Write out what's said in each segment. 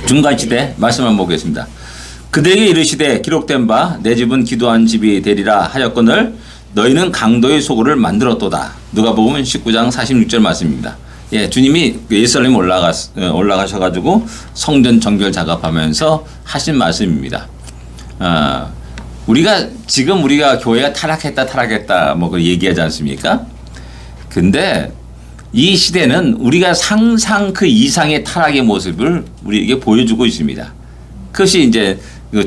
중간시대 말씀 한번 보겠습니다. 그대에게 이르시되 기록된 바 내 집은 기도한 집이 되리라 하였거늘 너희는 강도의 소굴을 만들었도다. 누가복음 19장 46절 말씀입니다. 예, 주님이 예루살렘 올라가셔가지고 성전 정결 작업하면서 하신 말씀입니다. 우리가 교회가 타락했다 뭐 그 얘기하지 않습니까? 근데 이 시대는 우리가 상상 그 이상의 타락의 모습을 우리에게 보여주고 있습니다. 그것이 이제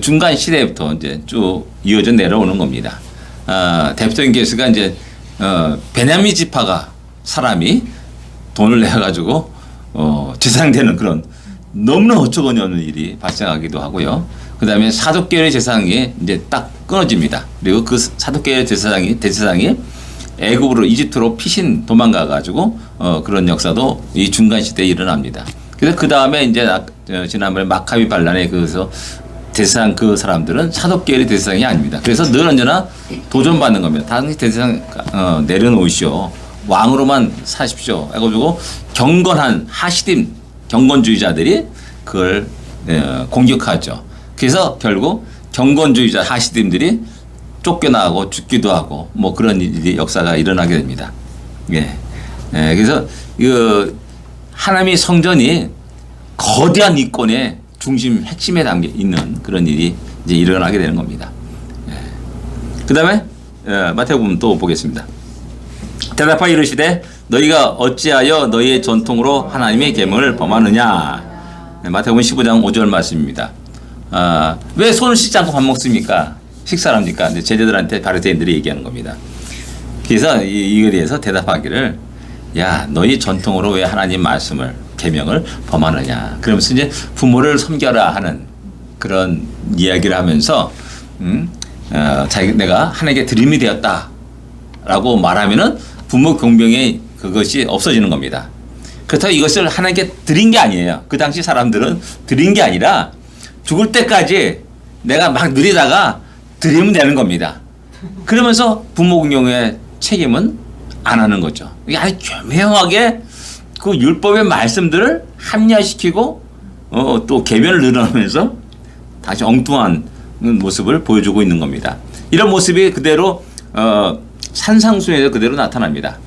중간 시대부터 이제 쭉 이어져 내려오는 겁니다. 대표적인 케이스가 이제 베냐민 지파가 사람이 돈을 내가지고 재상되는 그런 너무나 어처구니 없는 일이 발생하기도 하고요. 그 다음에 사독계열의 재상이 이제 딱 끊어집니다. 그리고 그 사독계열의 대제사장이 애굽으로 이집트로 피신 도망가가지고 그런 역사도 이 중간 시대에 일어납니다. 그래서 그 다음에 이제 지난번에 마카비 반란에 그래서 대제사장 그 사람들은 사독계열의 대제사장이 아닙니다. 그래서 늘 언제나 도전받는 겁니다. 당시 대제사장 내려놓으시오. 왕으로만 사십시오. 해가지고 경건한 하시딤 경건주의자들이 그걸 공격하죠. 그래서 결국 경건주의자 하시딤들이 쫓겨나고 죽기도 하고 뭐 그런 일이 역사가 일어나게 됩니다. 예. 그래서 하나님의 성전이 거대한 이권의 중심 핵심에 담겨 있는 그런 일이 이제 일어나게 되는 겁니다. 예. 그 다음에 마태복음 또 보겠습니다. 대답하여 이르시되 너희가 어찌하여 너희의 전통으로 하나님의 계명을 범하느냐. 마태복음 15장 5절 말씀입니다. 왜 손을 씻지 않고 밥 먹습니까? 식사합니까? 제자들한테 바리새인들이 얘기하는 겁니다. 그래서 이거에 대해서 대답하기를 야 너희 전통으로 왜 하나님 말씀을 계명을 범하느냐. 그러면서 이제 부모를 섬겨라 하는 그런 이야기를 하면서 내가 하나님께 드림이 되었다라고 말하면은 부모 공병의 그것이 없어지는 겁니다. 그렇다고 이것을 하나님께 드린 게 아니에요. 그 당시 사람들은 드린 게 아니라 죽을 때까지 내가 막 누리다가 드리면 되는 겁니다. 그러면서 부모 공경의 책임은 안 하는 거죠. 이게 아주 교묘하게 그 율법의 말씀들을 합리화시키고 또 계변을 늘어나면서 다시 엉뚱한 모습을 보여주고 있는 겁니다. 이런 모습이 그대로 산상수에서 그대로 나타납니다.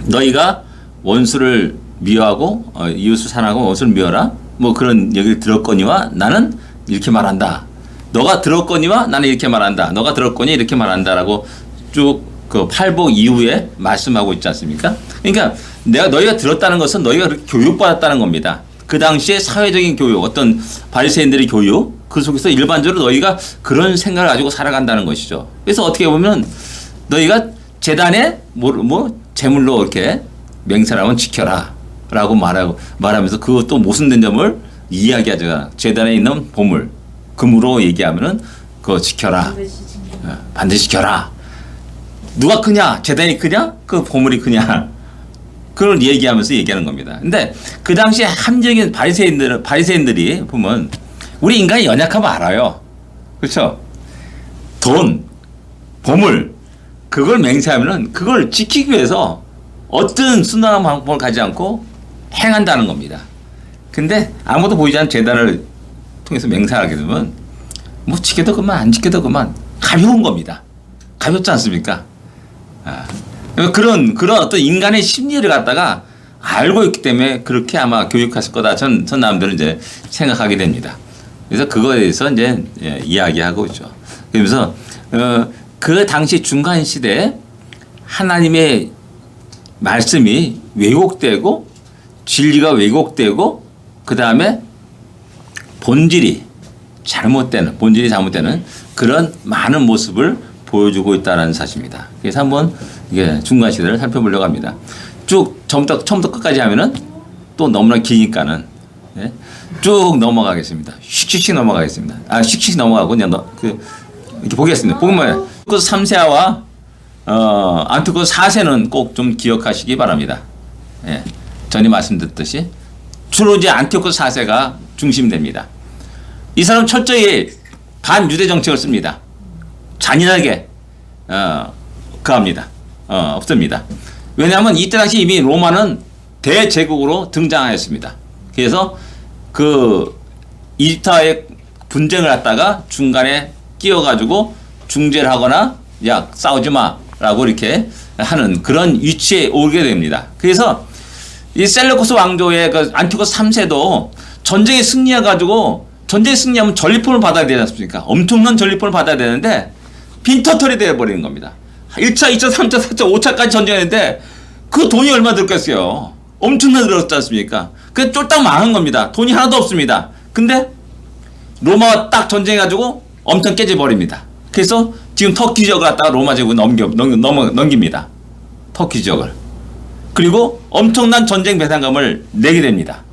너희가 원수를 미워하고 이웃을 사랑하고 원수를 미워라 뭐 그런 얘기를 들었거니와 나는 이렇게 말한다. 너가 들었거니와 나는 이렇게 말한다. 너가 들었거니 이렇게 말한다라고 쭉 그 팔복 이후에 말씀하고 있지 않습니까? 그러니까 너희가 들었다는 것은 너희가 교육받았다는 겁니다. 그 당시에 사회적인 교육, 어떤 바리새인들의 교육, 그 속에서 일반적으로 너희가 그런 생각을 가지고 살아간다는 것이죠. 그래서 어떻게 보면 너희가 재단에 제물로 이렇게 맹세하면 지켜라 라고 말하면서 그것도 모순된 점을 이야기하죠. 재단에 있는 보물, 금으로 얘기하면은 그거 지켜라. 반드시 지켜라. 누가 크냐? 재단이 크냐? 그 보물이 크냐? 그걸 얘기하면서 얘기하는 겁니다. 근데 그 당시에 합리적인 바리새인들이 보면 우리 인간이 연약하면 알아요. 그렇죠? 돈, 보물, 그걸 맹세하면은 그걸 지키기 위해서 어떤 순수한 방법을 가지 않고 행한다는 겁니다. 근데 아무도 보이지 않는 재단을 통해서 맹세하게 되면 뭐 지켜도 그만 안 지켜도 그만 가벼운 겁니다. 가볍지 않습니까? 그런 어떤 인간의 심리를 갖다가 알고 있기 때문에 그렇게 아마 교육했을 거다. 전 남들은 이제 생각하게 됩니다. 그래서 그거에 대해서 이제 이야기하고 있죠. 그러면서 그 당시 중간 시대에 하나님의 말씀이 왜곡되고 진리가 왜곡되고 그 다음에 본질이 잘못되는 그런 많은 모습을 보여주고 있다는 사실입니다. 그래서 한번 이게 중간 시대를 살펴보려고 합니다. 쭉 처음부터 끝까지 하면은 또 너무나 기니까는 쭉 넘어가겠습니다. 슉슉 넘어가겠습니다. 슉슉 넘어가고 그냥 이렇게 보겠습니다. 보면 안티오쿠스 3세와 안티오쿠스 4세는 꼭 좀 기억하시기 바랍니다. 예, 전에 말씀드렸듯이 주로 이제 안티오쿠스 4세가 중심됩니다. 이 사람 철저히 반유대 정책을 씁니다. 잔인하게 그합니다. 없습니다. 왜냐하면 이때 당시 이미 로마는 대제국으로 등장하였습니다. 그래서 그 이집트와의 분쟁을 갖다가 중간에 끼어가지고 중재를 하거나 야 싸우지 마라고 이렇게 하는 그런 위치에 오게 됩니다. 그래서 이 셀레우코스 왕조의 그 안티고스 3세도 전쟁에 승리해가지고 전쟁에 승리하면 전리품을 받아야 되지 않습니까? 엄청난 전리품을 받아야 되는데 빈터털이 되어버리는 겁니다. 1차, 2차, 3차, 4차, 5차까지 전쟁했는데 그 돈이 얼마 들겠어요. 엄청나게 들었지 않습니까? 그래서 쫄딱 망한 겁니다. 돈이 하나도 없습니다. 근데 로마와 딱 전쟁해가지고 엄청 깨져버립니다. 그래서 지금 터키 지역을 갖다가 로마 제국에 넘깁니다. 터키 지역을. 그리고 엄청난 전쟁 배상금을 내게 됩니다.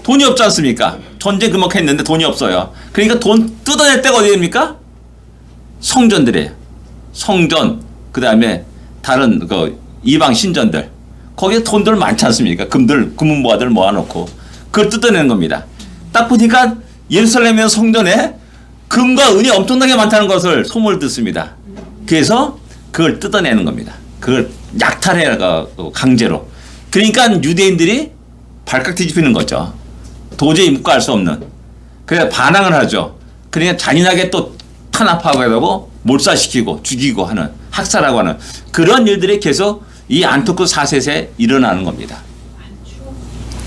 돈이 없지 않습니까? 전쟁 그만큼 했는데 돈이 없어요. 그러니까 돈 뜯어낼 때가 어디 됩니까? 성전들이에요. 성전, 그 다음에 다른 그 이방 신전들. 거기에 돈들 많지 않습니까? 금은보화들 모아놓고. 그걸 뜯어내는 겁니다. 딱 보니까 예루살렘의 성전에 금과 은이 엄청나게 많다는 것을 소문을 듣습니다. 그래서 그걸 뜯어내는 겁니다. 그걸 약탈해가 강제로. 그러니까 유대인들이 발칵 뒤집히는 거죠. 도저히 묵과할 수 없는. 그래서 반항을 하죠. 그러니까 잔인하게 또 탄압하고 하고 몰살시키고 죽이고 하는 학살하고 하는 그런 일들이 계속 이 안티오쿠스 4세에 일어나는 겁니다.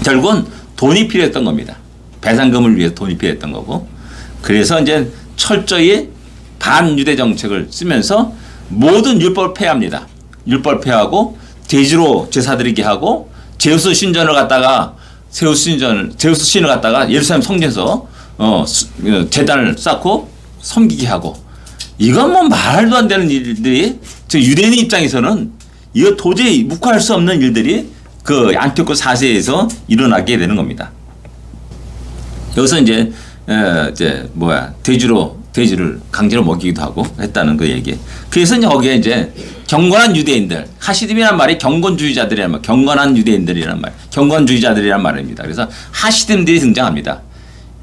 결국은 돈이 필요했던 겁니다. 배상금을 위해서 돈이 필요했던 거고. 그래서 이제 철저히 반유대 정책을 쓰면서 모든 율법을 폐합니다. 율법을 폐하고 대지로 제사 드리게 하고 제우스 신전을 갖다가 제우스 신을 갖다가 예루살렘 성전에서 제단을 쌓고 섬기게 하고 이건 뭐 말도 안 되는 일들이 저 유대인 입장에서는 이거 도저히 묵과할 수 없는 일들이 그 안티오쿠스 4세에서 일어나게 되는 겁니다. 여기서 이제 돼지를 강제로 먹이기도 하고 했다는 그 얘기. 그래서 이제 거기에 이제 경건한 유대인들, 하시딤이란 말이 경건주의자들이란 말, 경건한 유대인들이란 말, 경건주의자들이란 말입니다. 그래서 하시딤들이 등장합니다.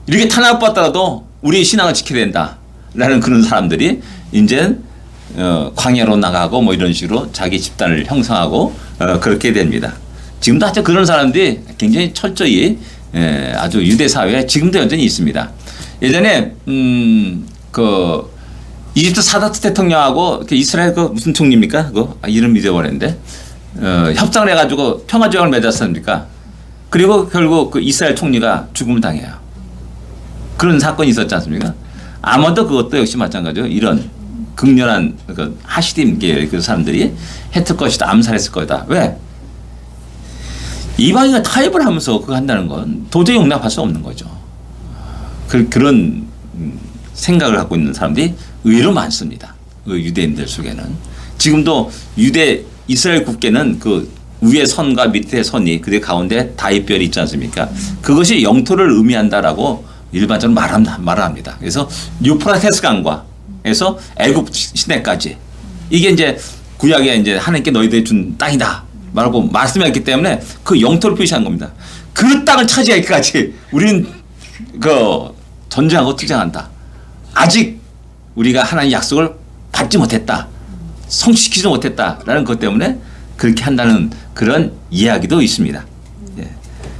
이렇게 탄압받더라도 우리 신앙을 지켜야 된다라는 그런 사람들이 이제 광야로 나가고 뭐 이런 식으로 자기 집단을 형성하고 그렇게 됩니다. 지금도 아주 그런 사람들이 굉장히 철저히 아주 유대 사회에 지금도 여전히 있습니다. 예전에 그 이집트 사다트 대통령하고 그 이스라엘 그 무슨 총리입니까? 그거 이름 잊어버렸는데 협상을 해가지고 평화 조약을 맺었습니까? 그리고 결국 그 이스라엘 총리가 죽음을 당해요. 그런 사건이 있었지 않습니까? 아마도 그것도 역시 마찬가지로 이런 극렬한 그 하시딤계 그 사람들이 했을 것이다, 암살했을 거다. 왜? 이방인과 타협을 하면서 그거 한다는 건 도저히 용납할 수 없는 거죠. 그런 생각을 갖고 있는 사람들이 의외로 많습니다. 그 유대인들 속에는. 지금도 이스라엘 국계는 그 위에 선과 밑에 선이 그 가운데 다윗별이 있지 않습니까? 그것이 영토를 의미한다라고 일반적으로 말합니다. 그래서 유프라테스 강과에서 애굽 시내까지 이게 이제 구약에 이제 하나님께 너희들이 준 땅이다 말하고 말씀했기 때문에 그 영토를 표시한 겁니다. 그 땅을 차지하기까지 우리는 그 전쟁하고 투쟁한다. 아직 우리가 하나님의 약속을 받지 못했다. 성취시키지 못했다라는 것 때문에 그렇게 한다는 그런 이야기도 있습니다. 예.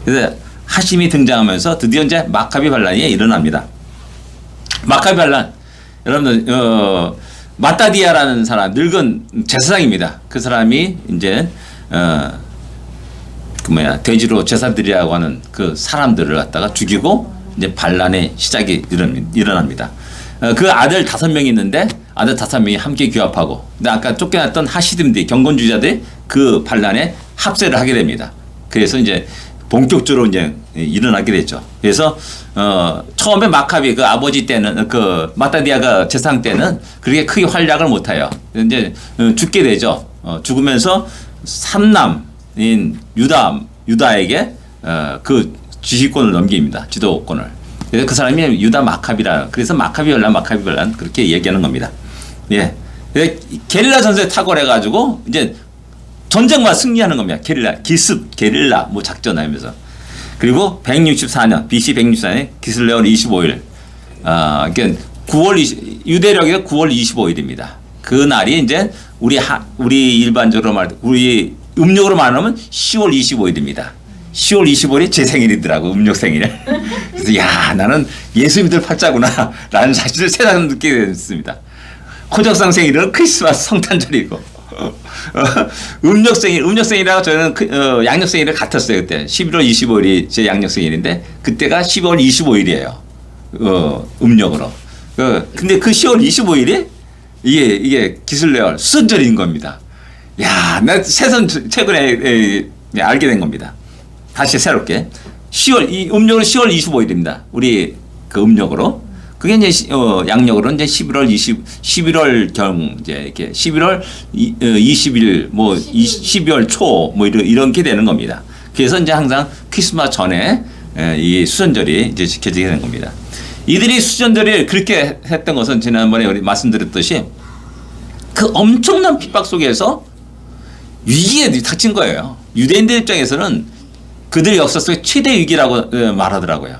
그래서 하심이 등장하면서 드디어 이제 마카비 반란이 일어납니다. 마카비 반란, 여러분들 마따디아라는 사람, 늙은 제사장입니다. 그 사람이 이제 돼지로 제사 드리라고 하는 그 사람들을 갖다가 죽이고 이제 반란의 시작이 일어납니다. 그 아들 5명이 있는데 아들 5명이 함께 규합하고, 근데 아까 쫓겨났던 하시딤들이 경건주의자들이 그 반란에 합세를 하게 됩니다. 그래서 이제 본격적으로 이제 일어나게 됐죠. 그래서 처음에 마카비 그 아버지 때는 그 마따디아가 제사장 때는 그렇게 크게 활약을 못해요. 이제 죽게 되죠. 죽으면서 삼남인 유다에게 그 지휘권을 넘깁니다. 지도권을. 그래서 그 사람이 유다 마카비라. 그래서 마카비 반란 그렇게 얘기하는 겁니다. 예. 게릴라 전술에 탁월해가지고 이제 전쟁만 승리하는 겁니다. 게릴라 뭐 작전 하면서. 그리고 164년 BC 164년 기슬레온 25일. 그러니까 9월 유대력이 9월 25일입니다. 그 날이 이제 우리 일반적으로 우리 음력으로 말하면 10월 25일입니다. 10월 25일이 제 생일이더라고, 음력 생일. 그래서 야 나는 예수 믿을 팔자구나 라는 사실을 새삼 느끼게 됐습니다. 호적상 생일은 크리스마스 성탄절이고 음력생일하고 저는 양력생일을 같았어요. 그때 11월 25일이 제 양력생일인데 그때가 12월 25일이에요. 음력으로. 근데 그 10월 25일이 이게 기술레월 수선절인 겁니다. 야, 나 최근에 알게 된 겁니다. 다시 새롭게 이 음력으로 10월 25일입니다. 우리 그 음력으로. 그게 이제 양력으로 이제 11월 경 이제 이렇게 11월 20일 뭐 12월 초 뭐 이렇게 되는 겁니다. 그래서 이제 항상 크리스마스 전에 이 수전절이 이제 지켜지게 되는 겁니다. 이들이 수전절을 그렇게 했던 것은 지난번에 우리 말씀드렸듯이 그 엄청난 핍박 속에서 위기에 닥친 거예요. 유대인들 입장에서는 그들 역사 속의 최대 위기라고 말하더라고요.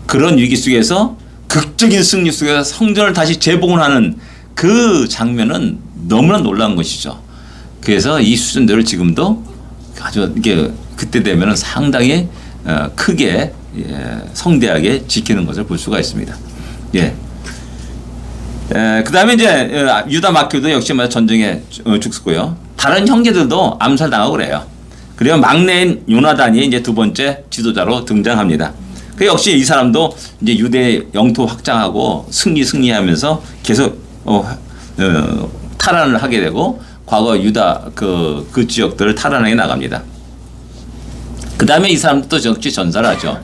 그런 위기 속에서 극적인 승리 속에서 성전을 다시 재봉하는 그 장면은 너무나 놀라운 것이죠. 그래서 이 수전들을 지금도 아주 이게 그때 되면은 상당히 크게 성대하게 지키는 것을 볼 수가 있습니다. 예. 그 다음에 이제 유다 마키도 역시 전쟁에 죽었고요. 다른 형제들도 암살당하고 그래요. 그리고 막내인 요나단이 이제 두 번째 지도자로 등장합니다. 그 역시 이 사람도 이제 유대 영토 확장하고 승리하면서 계속 탈환을 하게 되고 과거 유다 그 지역들을 탈환하게 나갑니다. 그 다음에 이 사람도 또 역시 전사를 하죠.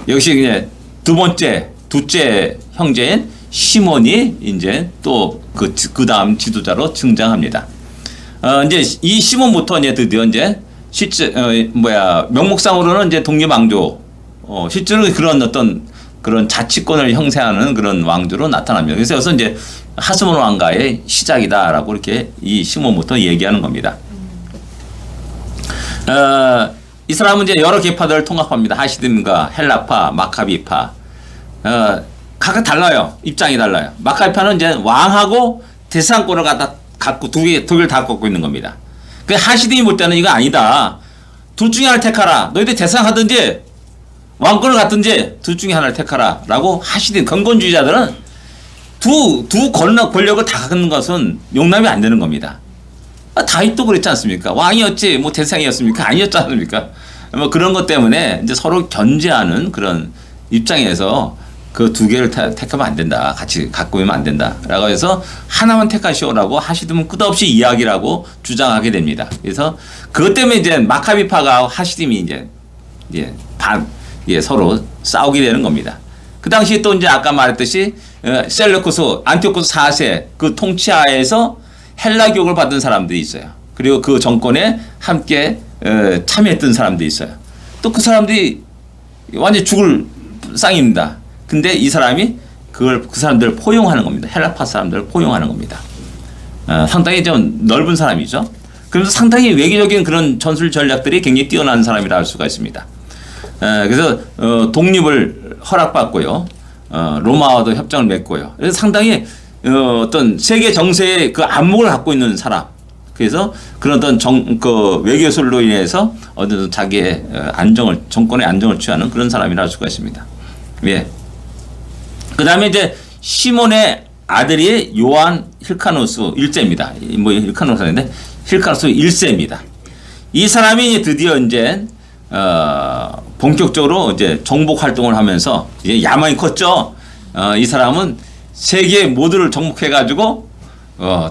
역시 이제 둘째 형제인 시몬이 이제 또 그 다음 지도자로 등장합니다. 이제 이 시몬부터 이제 드디어 이제 실제 명목상으로는 이제 독립왕조 실제로 그런 자치권을 형성하는 그런 왕조로 나타납니다. 그래서 여기서 이제 하스몬 왕가의 시작이다라고 이렇게 이 시몬부터 얘기하는 겁니다. 이 사람은 이제 여러 계파들을 통합합니다. 하시딤과 헬라파, 마카비파. 각각 달라요. 입장이 달라요. 마카비파는 이제 왕하고 대상권을 갖고 두 개를 다 갖고 있는 겁니다. 그 하시딤이 볼 때는 이거 아니다. 둘 중에 하나를 택하라. 너희들 대상하든지 왕권을 갖든지 둘 중에 하나를 택하라 라고 하시딘 건건주의자들은 두 권력을 다 갖는 것은 용납이 안 되는 겁니다. 다윗도 그랬지 않습니까? 왕이었지 뭐 대상이었습니까? 아니었지 않습니까? 뭐 그런 것 때문에 이제 서로 견제하는 그런 입장에서 그 두 개를 택하면 안 된다. 같이 갖고 있으면 안 된다. 라고 해서 하나만 택하시오라고 하시dim은 끝없이 이야기라고 주장하게 됩니다. 그래서 그것 때문에 이제 마카비파가 하시딤이 이제 서로 싸우게 되는 겁니다. 그 당시에 또 이제 아까 말했듯이 셀루쿠스, 안티오쿠스 4세 그 통치하에서 헬라교육을 받은 사람들이 있어요. 그리고 그 정권에 함께 참여했던 사람들이 있어요. 또 그 사람들이 완전 죽을 쌍입니다. 근데 이 사람이 그 사람들을 포용하는 겁니다. 헬라파 사람들을 포용하는 겁니다. 상당히 좀 넓은 사람이죠. 그래서 상당히 외교적인 그런 전술 전략들이 굉장히 뛰어난 사람이라 할 수가 있습니다. 그래서 독립을 허락받고요. 로마와도 협정을 맺고요. 그래서 상당히 어떤 세계 정세의 그 안목을 갖고 있는 사람. 그래서 그런 어떤 그 외교술로 인해서 어떤 자기의 정권의 안정을 취하는 그런 사람이라 할 수가 있습니다. 예. 그 다음에 이제 시몬의 아들이 요한 힐카노스 1세입니다. 뭐 힐카노스인데 힐카노스 1세입니다. 이 사람이 드디어 이제 본격적으로 이제 정복 활동을 하면서 이제 야망이 컸죠. 이 사람은 세계 모두를 정복해가지고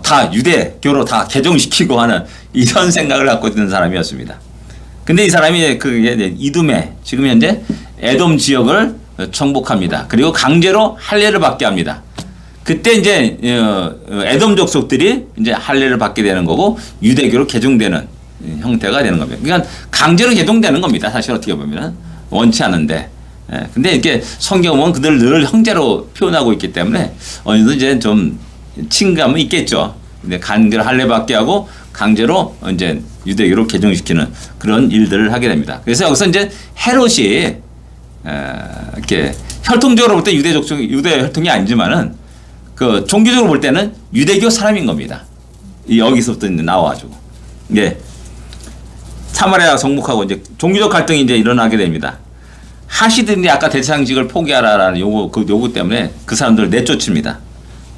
다 유대교로 다 개종시키고 하는 이런 생각을 갖고 있는 사람이었습니다. 근데 이 사람이 이두메 지금 현재 에돔 지역을 정복합니다. 그리고 강제로 할례를 받게 합니다. 그때 이제 에돔 족속들이 이제 할례를 받게 되는 거고 유대교로 개종되는 형태가 되는 겁니다. 그러니까 강제로 개종되는 겁니다. 사실 어떻게 보면 원치 않은데. 근데 이렇게 성경 보면 그들을 늘 형제로 표현하고 있기 때문에 어느 정도 이제 좀 친감은 있겠죠. 근데 강제로 할례 받게 하고 강제로 이제 유대교로 개종시키는 그런 일들을 하게 됩니다. 그래서 여기서 이제 헤롯이 이렇게 혈통적으로 볼 때 유대 혈통이 아니지만은 그 종교적으로 볼 때는 유대교 사람인 겁니다. 여기서부터 나와가지고. 예. 사마리아 정복하고 이제 종교적 갈등이 이제 일어나게 됩니다. 하시든지 아까 대상직을 포기하라라는 요구 때문에 그 사람들을 내쫓습니다.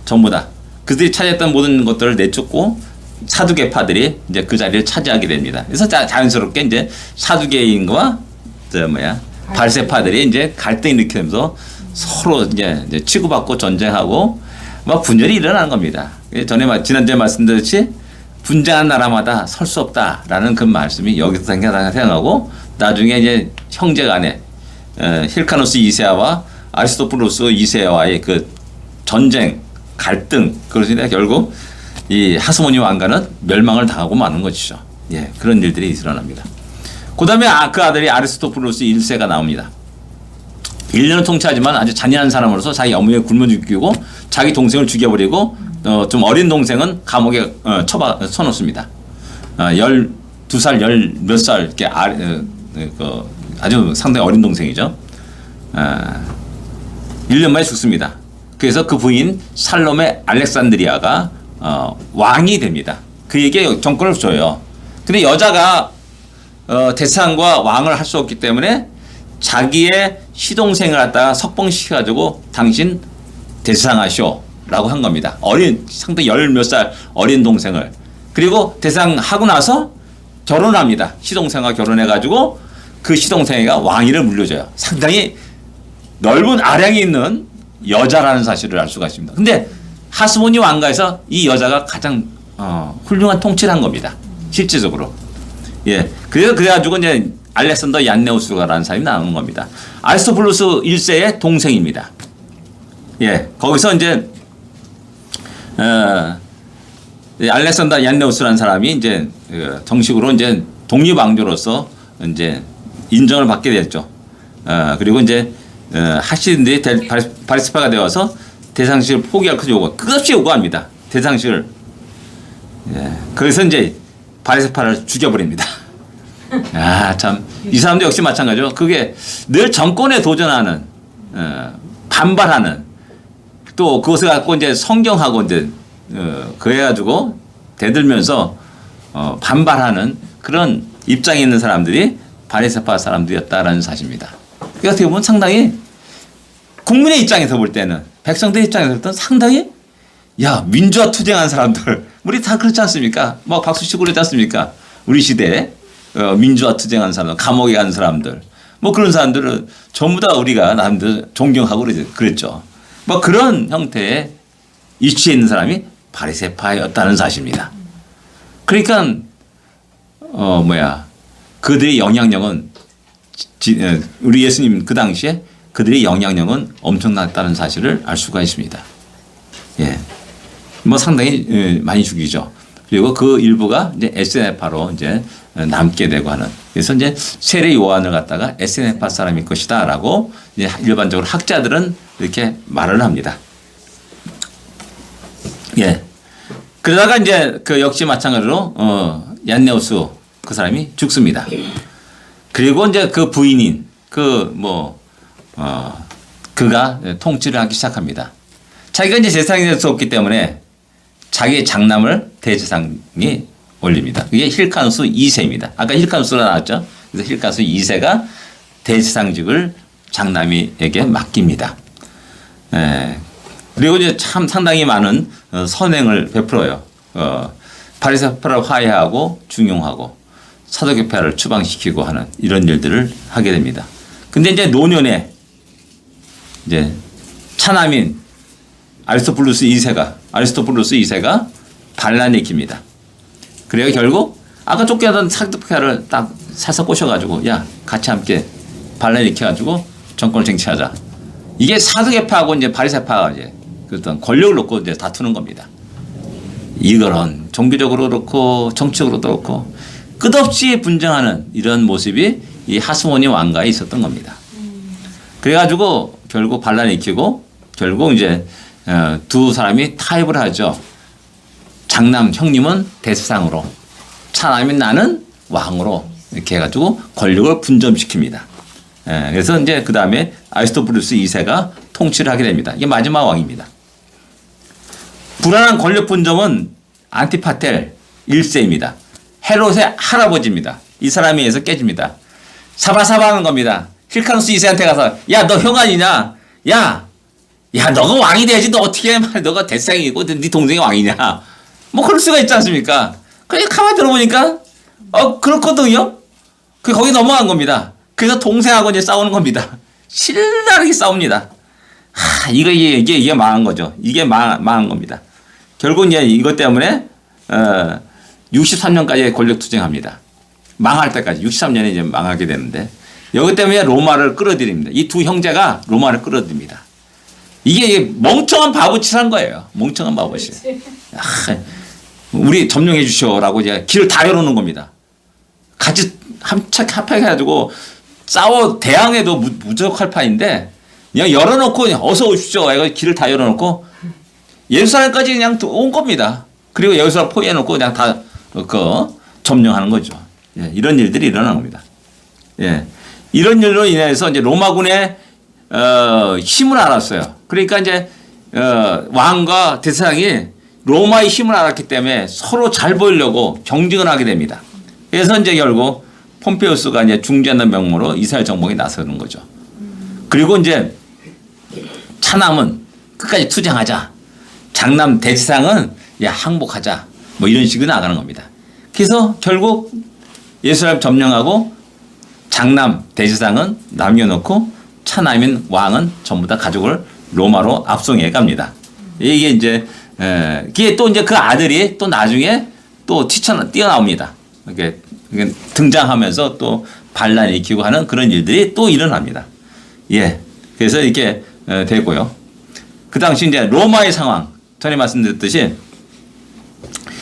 전부 다. 그들이 차지했던 모든 것들을 내쫓고 사두개파들이 이제 그 자리를 차지하게 됩니다. 그래서 자연스럽게 이제 사두개인과 바리새파들이 이제 갈등이 일으키면서 서로 이제 치고받고 전쟁하고 막 분열이 일어나는 겁니다. 지난주에 말씀드렸듯이 분쟁한 나라마다 설 수 없다라는 그 말씀이 여기서 생각하고 나중에 이제 형제간에 힐카노스 2세와 아리스토플로스 2세와의 그 전쟁 갈등 그러시니까 결국 이 하스모니 왕가는 멸망을 당하고 마는 것이죠. 예, 그런 일들이 일어납니다. 그다음에 그 아들이 아리스토플로스 1세가 나옵니다. 1년을 통치하지만 아주 잔인한 사람으로서 자기 어머니를 굶어 죽이고 자기 동생을 죽여버리고 좀 어린 동생은 감옥에 쳐놓습니다. 12살, 몇 살 이렇게 아주 상당히 어린 동생이죠. 1년 만에 죽습니다. 그래서 그 부인 살롬의 알렉산드리아가 왕이 됩니다. 그에게 정권을 줘요. 근데 여자가 대상과 왕을 할 수 없기 때문에 자기의 시동생을 갖다가 석봉시켜가지고 당신 대상하쇼라고 한 겁니다. 상당히 몇 살 어린 동생을. 그리고 대상하고 나서 결혼합니다. 시동생과 결혼해가지고 그 시동생이가 왕위를 물려줘요. 상당히 넓은 아량이 있는 여자라는 사실을 알 수가 있습니다. 근데 하스모니 왕가에서 이 여자가 가장 훌륭한 통치를 한 겁니다. 실질적으로. 예. 그래가지고 이제 알렉산더 얀네우스가라는 사람이 나오는 겁니다. 아리스토플로스 1세의 동생입니다. 예. 거기서 이제 알렉산더 얀네우스라는 사람이 이제 정식으로 이제 독립왕조로서 이제 인정을 받게 됐죠. 그리고 이제 하시든지 바리새파가 되어서 대상식을 포기할 그 요구, 끝없이 요구합니다. 대상식을. 예. 그래서 이제 바리새파를 죽여버립니다. 참 이 사람도 역시 마찬가지죠. 그게 늘 정권에 도전하는, 반발하는, 또 그것을 갖고 이제 성경하고 이제 그래가지고 대들면서 반발하는 그런 입장에 있는 사람들이 바리새파 사람들이었다라는 사실입니다. 그러니까 어떻게 보면 상당히 국민의 입장에서 볼 때는 백성들 입장에서 볼 때는 상당히 민주화 투쟁한 사람들 우리 다 그렇지 않습니까? 막 박수 치고 그러지 않습니까? 우리 시대에 민주화 투쟁한 사람들, 감옥에 간 사람들 뭐 그런 사람들은 전부 다 우리가 남들 존경하고 그랬죠. 뭐 그런 형태의 이치에 있는 사람이 바리새파였다는 사실입니다. 그러니까 그들의 영향력은 우리 예수님 그 당시에 그들의 영향력은 엄청났다는 사실을 알 수가 있습니다. 예, 뭐 상당히 많이 죽이죠. 그리고 그 일부가 이제 에세네파로 이제 남게 되고 하는. 그래서 이제 세례 요한을 갖다가 에세네파 사람일 것이다라고 이제 일반적으로 학자들은 이렇게 말을 합니다. 예. 그러다가 이제 그 역시 마찬가지로 얀네우스 그 사람이 죽습니다. 그리고 이제 그 부인인 그가 통치를 하기 시작합니다. 자기가 이제 재상이 될 수 없기 때문에 자기의 장남을 대제상이 올립니다. 그게 힐카누스 2세입니다. 아까 힐카누스가 나왔죠. 그래서 힐카누스 2세가 대제상직을 장남에게 맡깁니다. 그리고 이제 참 상당히 많은 선행을 베풀어요. 바리새파를 화해하고 중용하고 사두개파를 추방시키고 하는 이런 일들을 하게 됩니다. 근데 이제 노년에 이제 차남인 아리스토플로스 2세가 반란을 일으킵니다. 그래요 결국 아까 쫓겨나던 사두개파를 딱 사서 꼬셔가지고 같이 함께 반란을 일으켜가지고 정권을 쟁취하자. 이게 사두개파하고 이제 바리새파가 이제 어떤 권력을 놓고 이제 다투는 겁니다. 이거는 종교적으로 그렇고 정치적으로도 그렇고 끝없이 분쟁하는 이런 모습이 이 하스모니 왕가에 있었던 겁니다. 그래가지고 결국 반란을 일으키고 결국 이제 두 사람이 타협을 하죠. 장남 형님은 대세상으로, 차남인 나는 왕으로 이렇게 해가지고 권력을 분점시킵니다. 그래서 이제 그 다음에 아리스토플로스 2세가 통치를 하게 됩니다. 이게 마지막 왕입니다. 불안한 권력 분점은 안티파텔 1세입니다. 헤롯의 할아버지입니다. 이 사람에 의해서 깨집니다. 사바사바 하는 겁니다. 힐카누스 2세한테 가서 야, 너 형 아니냐? 야, 너가 왕이 돼야지. 너 어떻게 해? 너가 대상이고 네 동생이 왕이냐? 뭐 그럴 수가 있지 않습니까? 그래 가만히 들어보니까 그렇거든요. 거기 넘어간 겁니다. 그래서 동생하고 이제 싸우는 겁니다. 신나게 싸웁니다. 이게 망한 거죠. 이게 망한 겁니다. 결국 이제 이것 때문에 63년까지 권력 투쟁합니다. 망할 때까지 63년에 이제 망하게 되는데 여기 때문에 로마를 끌어들입니다. 이 두 형제가 로마를 끌어들입니다. 이게 멍청한 바보짓을 한 거예요. 멍청한 바보짓. 우리 점령해 주시오라고 이제 길을 다 열어놓은 겁니다. 같이 합해가지고 대항해도 무적할 판인데 그냥 열어놓고 그냥 어서 오십시오. 이거 길을 다 열어놓고 예루살렘까지 그냥 온 겁니다. 그리고 여기서 포위해놓고 그냥 다 점령하는 거죠. 예, 이런 일들이 일어난 겁니다. 예, 이런 일로 인해서 이제 로마군의 힘을 알았어요. 그러니까 이제 왕과 대상이 로마의 힘을 알았기 때문에 서로 잘 보이려고 경쟁을 하게 됩니다. 그래서 이제 결국 폼페이우스가 이제 중재하는 명목으로 이스라엘 정복에 나서는 거죠. 그리고 이제 차남은 끝까지 투쟁하자. 장남 대지상은 항복하자. 뭐 이런 식으로 나가는 겁니다. 그래서 결국 예루살렘 점령하고 장남 대지상은 남겨놓고 차남인 왕은 전부 다 가족을 로마로 압송해 갑니다. 이게 이제 그게 또 이제 그 아들이 또 나중에 또 뛰어나옵니다. 이렇게 등장하면서 또 반란을 일으키고 하는 그런 일들이 또 일어납니다. 예. 그래서 이렇게 되고요. 그 당시 이제 로마의 상황, 전에 말씀드렸듯이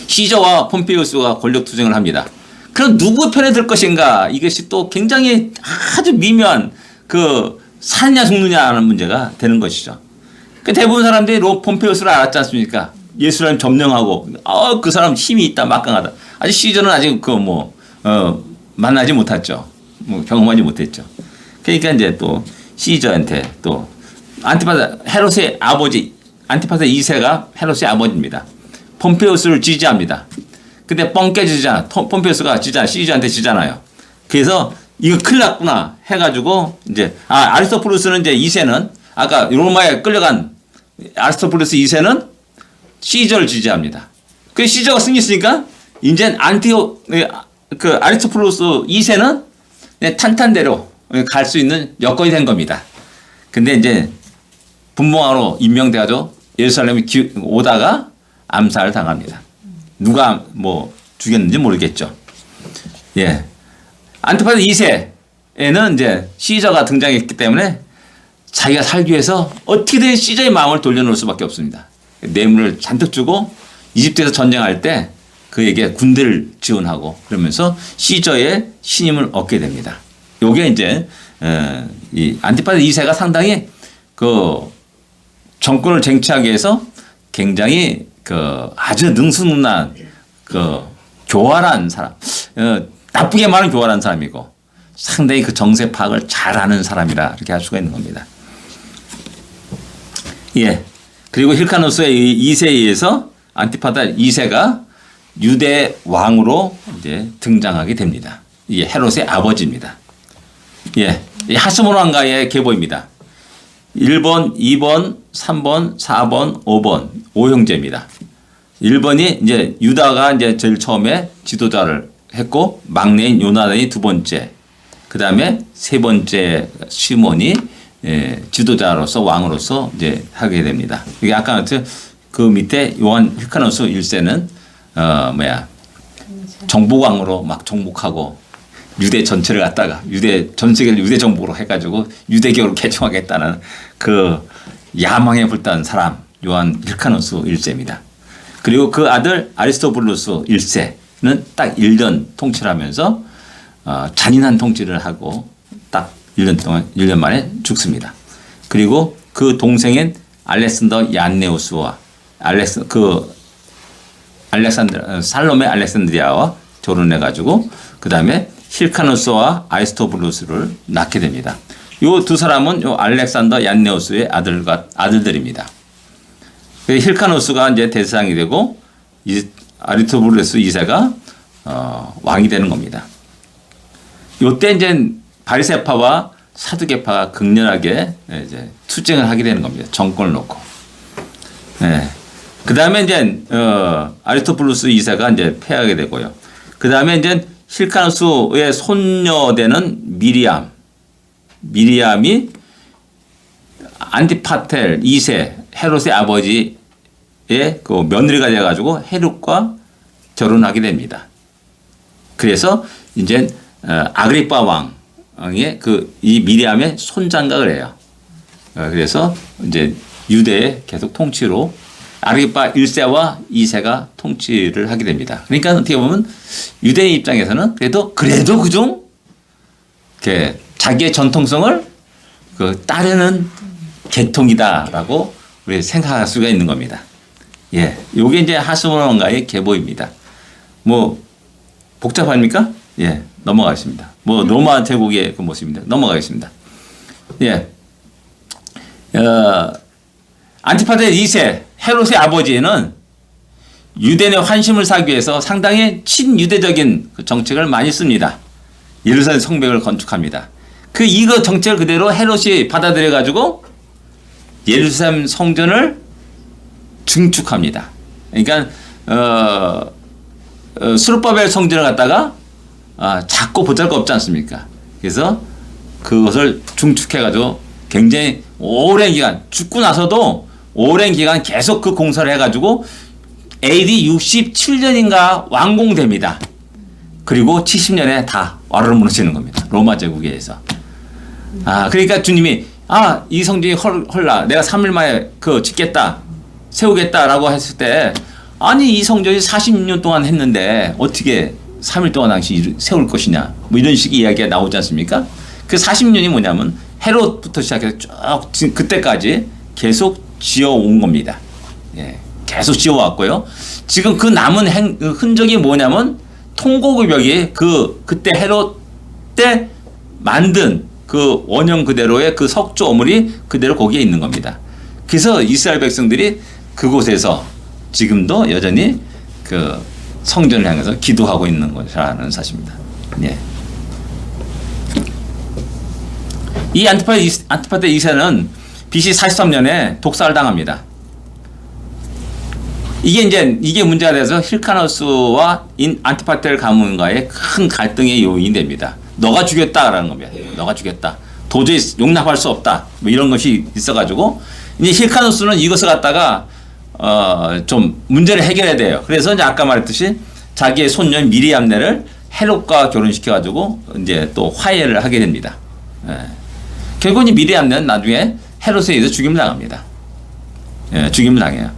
시저와 폼페이우스가 권력 투쟁을 합니다. 그럼 누구 편에 들 것인가? 이것이 또 굉장히 아주 미묘한 사느냐 죽느냐 하는 문제가 되는 것이죠. 대부분 사람들이 폼페이우스를 알았지 않습니까? 예루살렘 점령하고 그 사람 힘이 있다, 막강하다. 아직 시저는 아직 만나지 못했죠. 경험하지 못했죠. 그러니까 이제 또 시저한테 또 헤롯의 아버지 안티파스 2세가 헤롯의 아버지입니다. 폼페이우스를 지지합니다. 근데 뻥 깨지잖아. 폼페이우스가 시저한테 지잖아요. 그래서 이거 큰일 났구나 해가지고 이제 아리스토플루스는 이제 2세는 아까 로마에 끌려간 아리스토플루스 2세는 시저를 지지합니다. 그 시저가 승리했으니까 이제 아리스토플루스 2세는 탄탄대로 갈 수 있는 여건이 된 겁니다. 근데 이제 분봉왕으로 임명돼가지고 예루살렘에 오다가 암살을 당합니다. 누가 뭐 죽였는지 모르겠죠. 예. 안티파스 2세에는 이제 시저가 등장했기 때문에 자기가 살기 위해서 어떻게든 시저의 마음을 돌려놓을 수밖에 없습니다. 뇌물을 잔뜩 주고 이집트에서 전쟁할 때 그에게 군대를 지원하고 그러면서 시저의 신임을 얻게 됩니다. 요게 이제 이 안티파스 2세가 상당히 정권을 쟁취하기 위해서 굉장히 아주 능수능란 교활한 사람, 나쁘게 말하면 교활한 사람이고 상당히 정세 파악을 잘하는 사람이라 이렇게 할 수가 있는 겁니다. 예. 그리고 힐카누스의 2세에 의해서 안티파스 2세가 유대 왕으로 이제 등장하게 됩니다. 이게 헤롯의 아버지입니다. 예. 하스몬 왕가의 계보입니다. 1번, 2번, 3번, 4번, 5번, 5형제입니다. 1번이 이제 유다가 이제 제일 처음에 지도자를 했고 막내인 요나단이 두 번째, 그 다음에 세 번째 시몬이 지도자로서 왕으로서 이제 하게 됩니다. 이게 아까 그 밑에 요한 힐카누스 1세는 정복왕으로 막 정복하고 유대 전체를 갖다가 전 세계를 유대 정복으로 해가지고 유대교로 개종하겠다는 야망에 불타는 사람 요한 힐카누스 1세입니다. 그리고 그 아들 아리스토블루스 1세는 딱 1년 통치를 하면서 잔인한 통치를 하고 딱 1년 만에 죽습니다. 그리고 그 동생인 알렉산더 얀네우스와 살롬의 알렉산드리아와 결혼해가지고 그 다음에 힐카누스와 아리스토블루스를 낳게 됩니다. 이 두 사람은 요 알렉산더 얀네우스의 아들들입니다. 힐카누스가 이제 대상이 되고 아리스토블루스 2세가 왕이 되는 겁니다. 요때 이제 바리새파와 사두개파가 극렬하게 이제 투쟁을 하게 되는 겁니다. 정권을 놓고. 예. 그 다음에 이제 아리스토블루스 2세가 이제 패하게 되고요. 그 다음에 이제 힐카누스의 손녀되는 미리암이 안티파텔 2세 헤롯의 아버지의 그 며느리가 돼가지고 헤롯과 결혼하게 됩니다. 그래서 이제 아그리파 왕의 이 미리암의 손장각을 해요. 그래서 이제 유대의 계속 통치로 아그리파 1세와 2세가 통치를 하게 됩니다. 그러니까 어떻게 보면 유대의 입장에서는 그래도 그중 자기의 전통성을 따르는 계통이다라고 우리 생각할 수가 있는 겁니다. 예, 요게 이제 하스모니 왕가의 계보입니다. 뭐 복잡합니까? 예, 넘어가겠습니다. 뭐 로마 제국의 그 모습입니다. 넘어가겠습니다. 예, 안티파텔 2세 헤롯의 아버지는 유대인의 환심을 사기 위해서 상당히 친유대적인 그 정책을 많이 씁니다. 예루살렘 성벽을 건축합니다. 이거 정책을 그대로 헤롯이 받아들여 가지고 예루살렘 성전을 증축합니다. 그러니까 스룹바벨 성전을 갖다가 작고 보잘것없지 않습니까? 그래서 그것을 중축해 가지고 굉장히 오랜 기간 죽고 나서도 오랜 기간 계속 그 공사를 해 가지고 AD 67년인가 완공됩니다. 그리고 70년에 다 와르르 무너지는 겁니다. 로마 제국에 의해서. 그러니까 주님이 이 성전이 헐라 내가 3일 만에 짓겠다 세우겠다라고 했을 때 아니 이 성전이 46년 동안 했는데 어떻게 3일 동안 당시 세울 것이냐 뭐 이런 식의 이야기가 나오지 않습니까? 그 40년이 뭐냐면 헤롯부터 시작해서 쭉 그때까지 계속 지어온 겁니다. 예, 계속 지어왔고요. 지금 그 남은 흔적이 뭐냐면 통곡의 벽이 그때 헤롯 때 만든 그 원형 그대로의 그 석조 어물이 그대로 거기에 있는 겁니다. 그래서 이스라엘 백성들이 그곳에서 지금도 여전히 그 성전을 향해서 기도하고 있는 것이라는 사실입니다. 예. 이 안티파텔 2세는 BC 43년에 독살을 당합니다. 이게 문제가 돼서 힐카누스와 안티파텔 가문과의 큰 갈등의 요인이 됩니다. 너가 죽였다라는 겁니다. 너가 죽였다. 도저히 용납할 수 없다. 뭐 이런 것이 있어가지고 이제 힐카누스는 이것을 갖다가 좀 문제를 해결해야 돼요. 그래서 이제 아까 말했듯이 자기의 손녀 미리암네를 헤롯과 결혼시켜가지고 이제 또 화해를 하게 됩니다. 예. 결국 이 미리암네는 나중에 헤롯에 의해서 죽임을 당합니다. 예, 죽임을 당해요.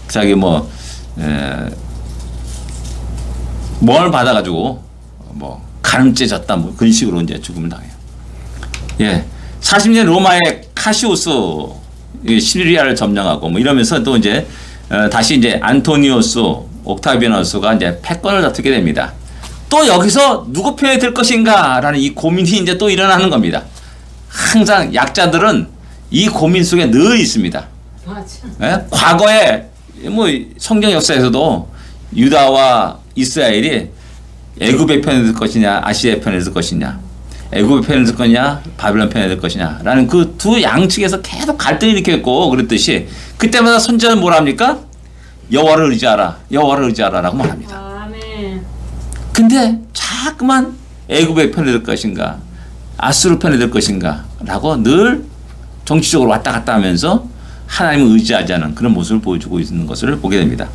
자기 뭘 받아가지고 가늠죄 졌다 뭐 그런 식으로 이제 죽음을 당해요. 예, 40년 로마의 카시우스 시리아를 점령하고 뭐 이러면서 또 이제 다시 이제 안토니우스 옥타비아누스가 이제 패권을 다투게 됩니다. 또 여기서 누구 편에 들 것인가라는 이 고민이 이제 또 일어나는 겁니다. 항상 약자들은 이 고민 속에 늘 있습니다. 예? 과거에 뭐 성경 역사에서도 유다와 이스라엘이 애굽의 편에 들 것이냐 아시리아의 편에 들 것이냐 애굽의 편에 들 거냐 바빌론 편에 들 것이냐라는 그 두 양측에서 계속 갈등을 일으켰고 그랬듯이 그때마다 선지자는 뭐라 합니까? 여호와를 의지하라라고 말합니다. 아멘. 근데 자꾸만 애굽의 편에 들 것인가 아수르 편에 들 것인가라고 늘 정치적으로 왔다 갔다 하면서 하나님을 의지하지 않은 그런 모습을 보여주고 있는 것을 보게 됩니다.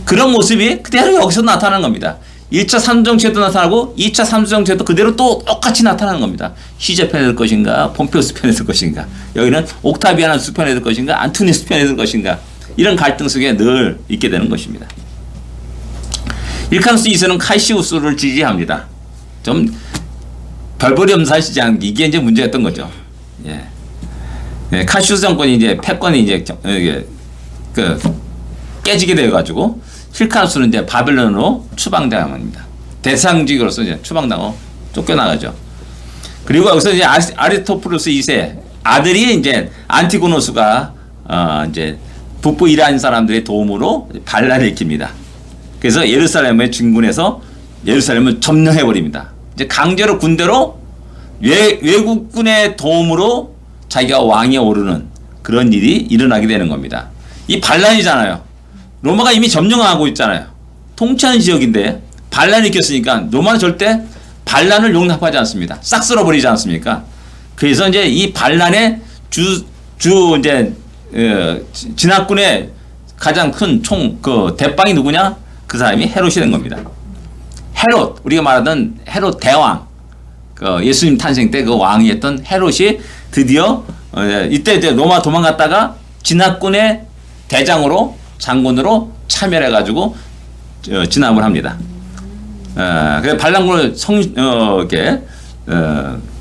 그런 모습이 그대로 여기서 나타나는 겁니다. 1차 삼정체도 나타나고 2차 삼정체도 그대로 또 똑같이 나타나는 겁니다. 시제 편에 들 것인가 폼페우스 편에 들 것인가 여기는 옥타비아누스 편에 들 것인가 안토니우스 편에 들 것인가 이런 갈등 속에 늘 있게 되는 것입니다. 힐카누스 2세는 카시우스를 지지합니다. 좀 별볼이 없는 사실이지 않은 이게 이제 문제였던 거죠. 예. 네, 카시우스 정권이 이제 패권이 이제 깨지게 되어가지고 힐카누스는 이제 바벨론으로 추방당합니다. 대상직으로서 이제 추방당하고 쫓겨나가죠. 그리고 여기서 이제 아리스토플루스 2세 아들이 이제 안티고노스가 이제 북부 이란 사람들의 도움으로 반란을 일으킵니다. 그래서 예루살렘의 진군해서 예루살렘을 점령해 버립니다. 이제 강제로 군대로 외국군의 도움으로 자기가 왕에 오르는 그런 일이 일어나게 되는 겁니다. 이 반란이잖아요. 로마가 이미 점령하고 있잖아요. 통치하는 지역인데 반란이 일으켰으니까 로마는 절대 반란을 용납하지 않습니다. 싹 쓸어버리지 않습니까? 그래서 이제 이 반란의 이제 진압군의 가장 큰 대빵이 누구냐? 그 사람이 헤롯이 된 겁니다. 헤롯, 우리가 말하던 헤롯 대왕, 예수님 탄생 때 그 왕이 했던 헤롯이 드디어 이때 로마 도망갔다가 진압군의 대장으로 장군으로 참여해 가지고 진압을 합니다. 그래서 반란군을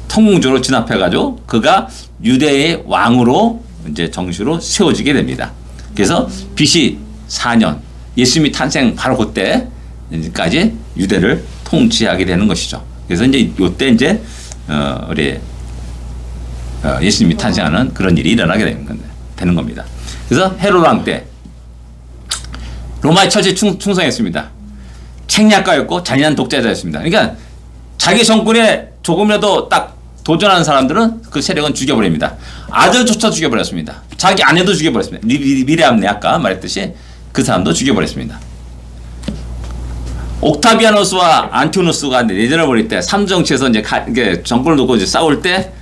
통공적으로 진압해 가지고 그가 유대의 왕으로 이제 정식으로 세워지게 됩니다. 그래서 BC 4년 예수님이 탄생 바로 그때까지 유대를 통치하게 되는 것이죠. 그래서 이제 이때 이제 우리 예수님이 탄생하는 그런 일이 일어나게 되는 겁니다. 그래서 헤롯 왕 때 로마의 철저히 충성했습니다. 책략가였고 잔인한 독재자였습니다. 그러니까 자기 정권에 조금이라도 딱 도전하는 사람들은 그 세력은 죽여버립니다. 아들조차 죽여버렸습니다. 자기 아내도 죽여버렸습니다. 미리암네 아까 말했듯이 그 사람도 죽여버렸습니다. 옥타비아누스와 안티오누스가 내전을 벌일 때 삼정치에서 이제 정권을 놓고 이제 싸울 때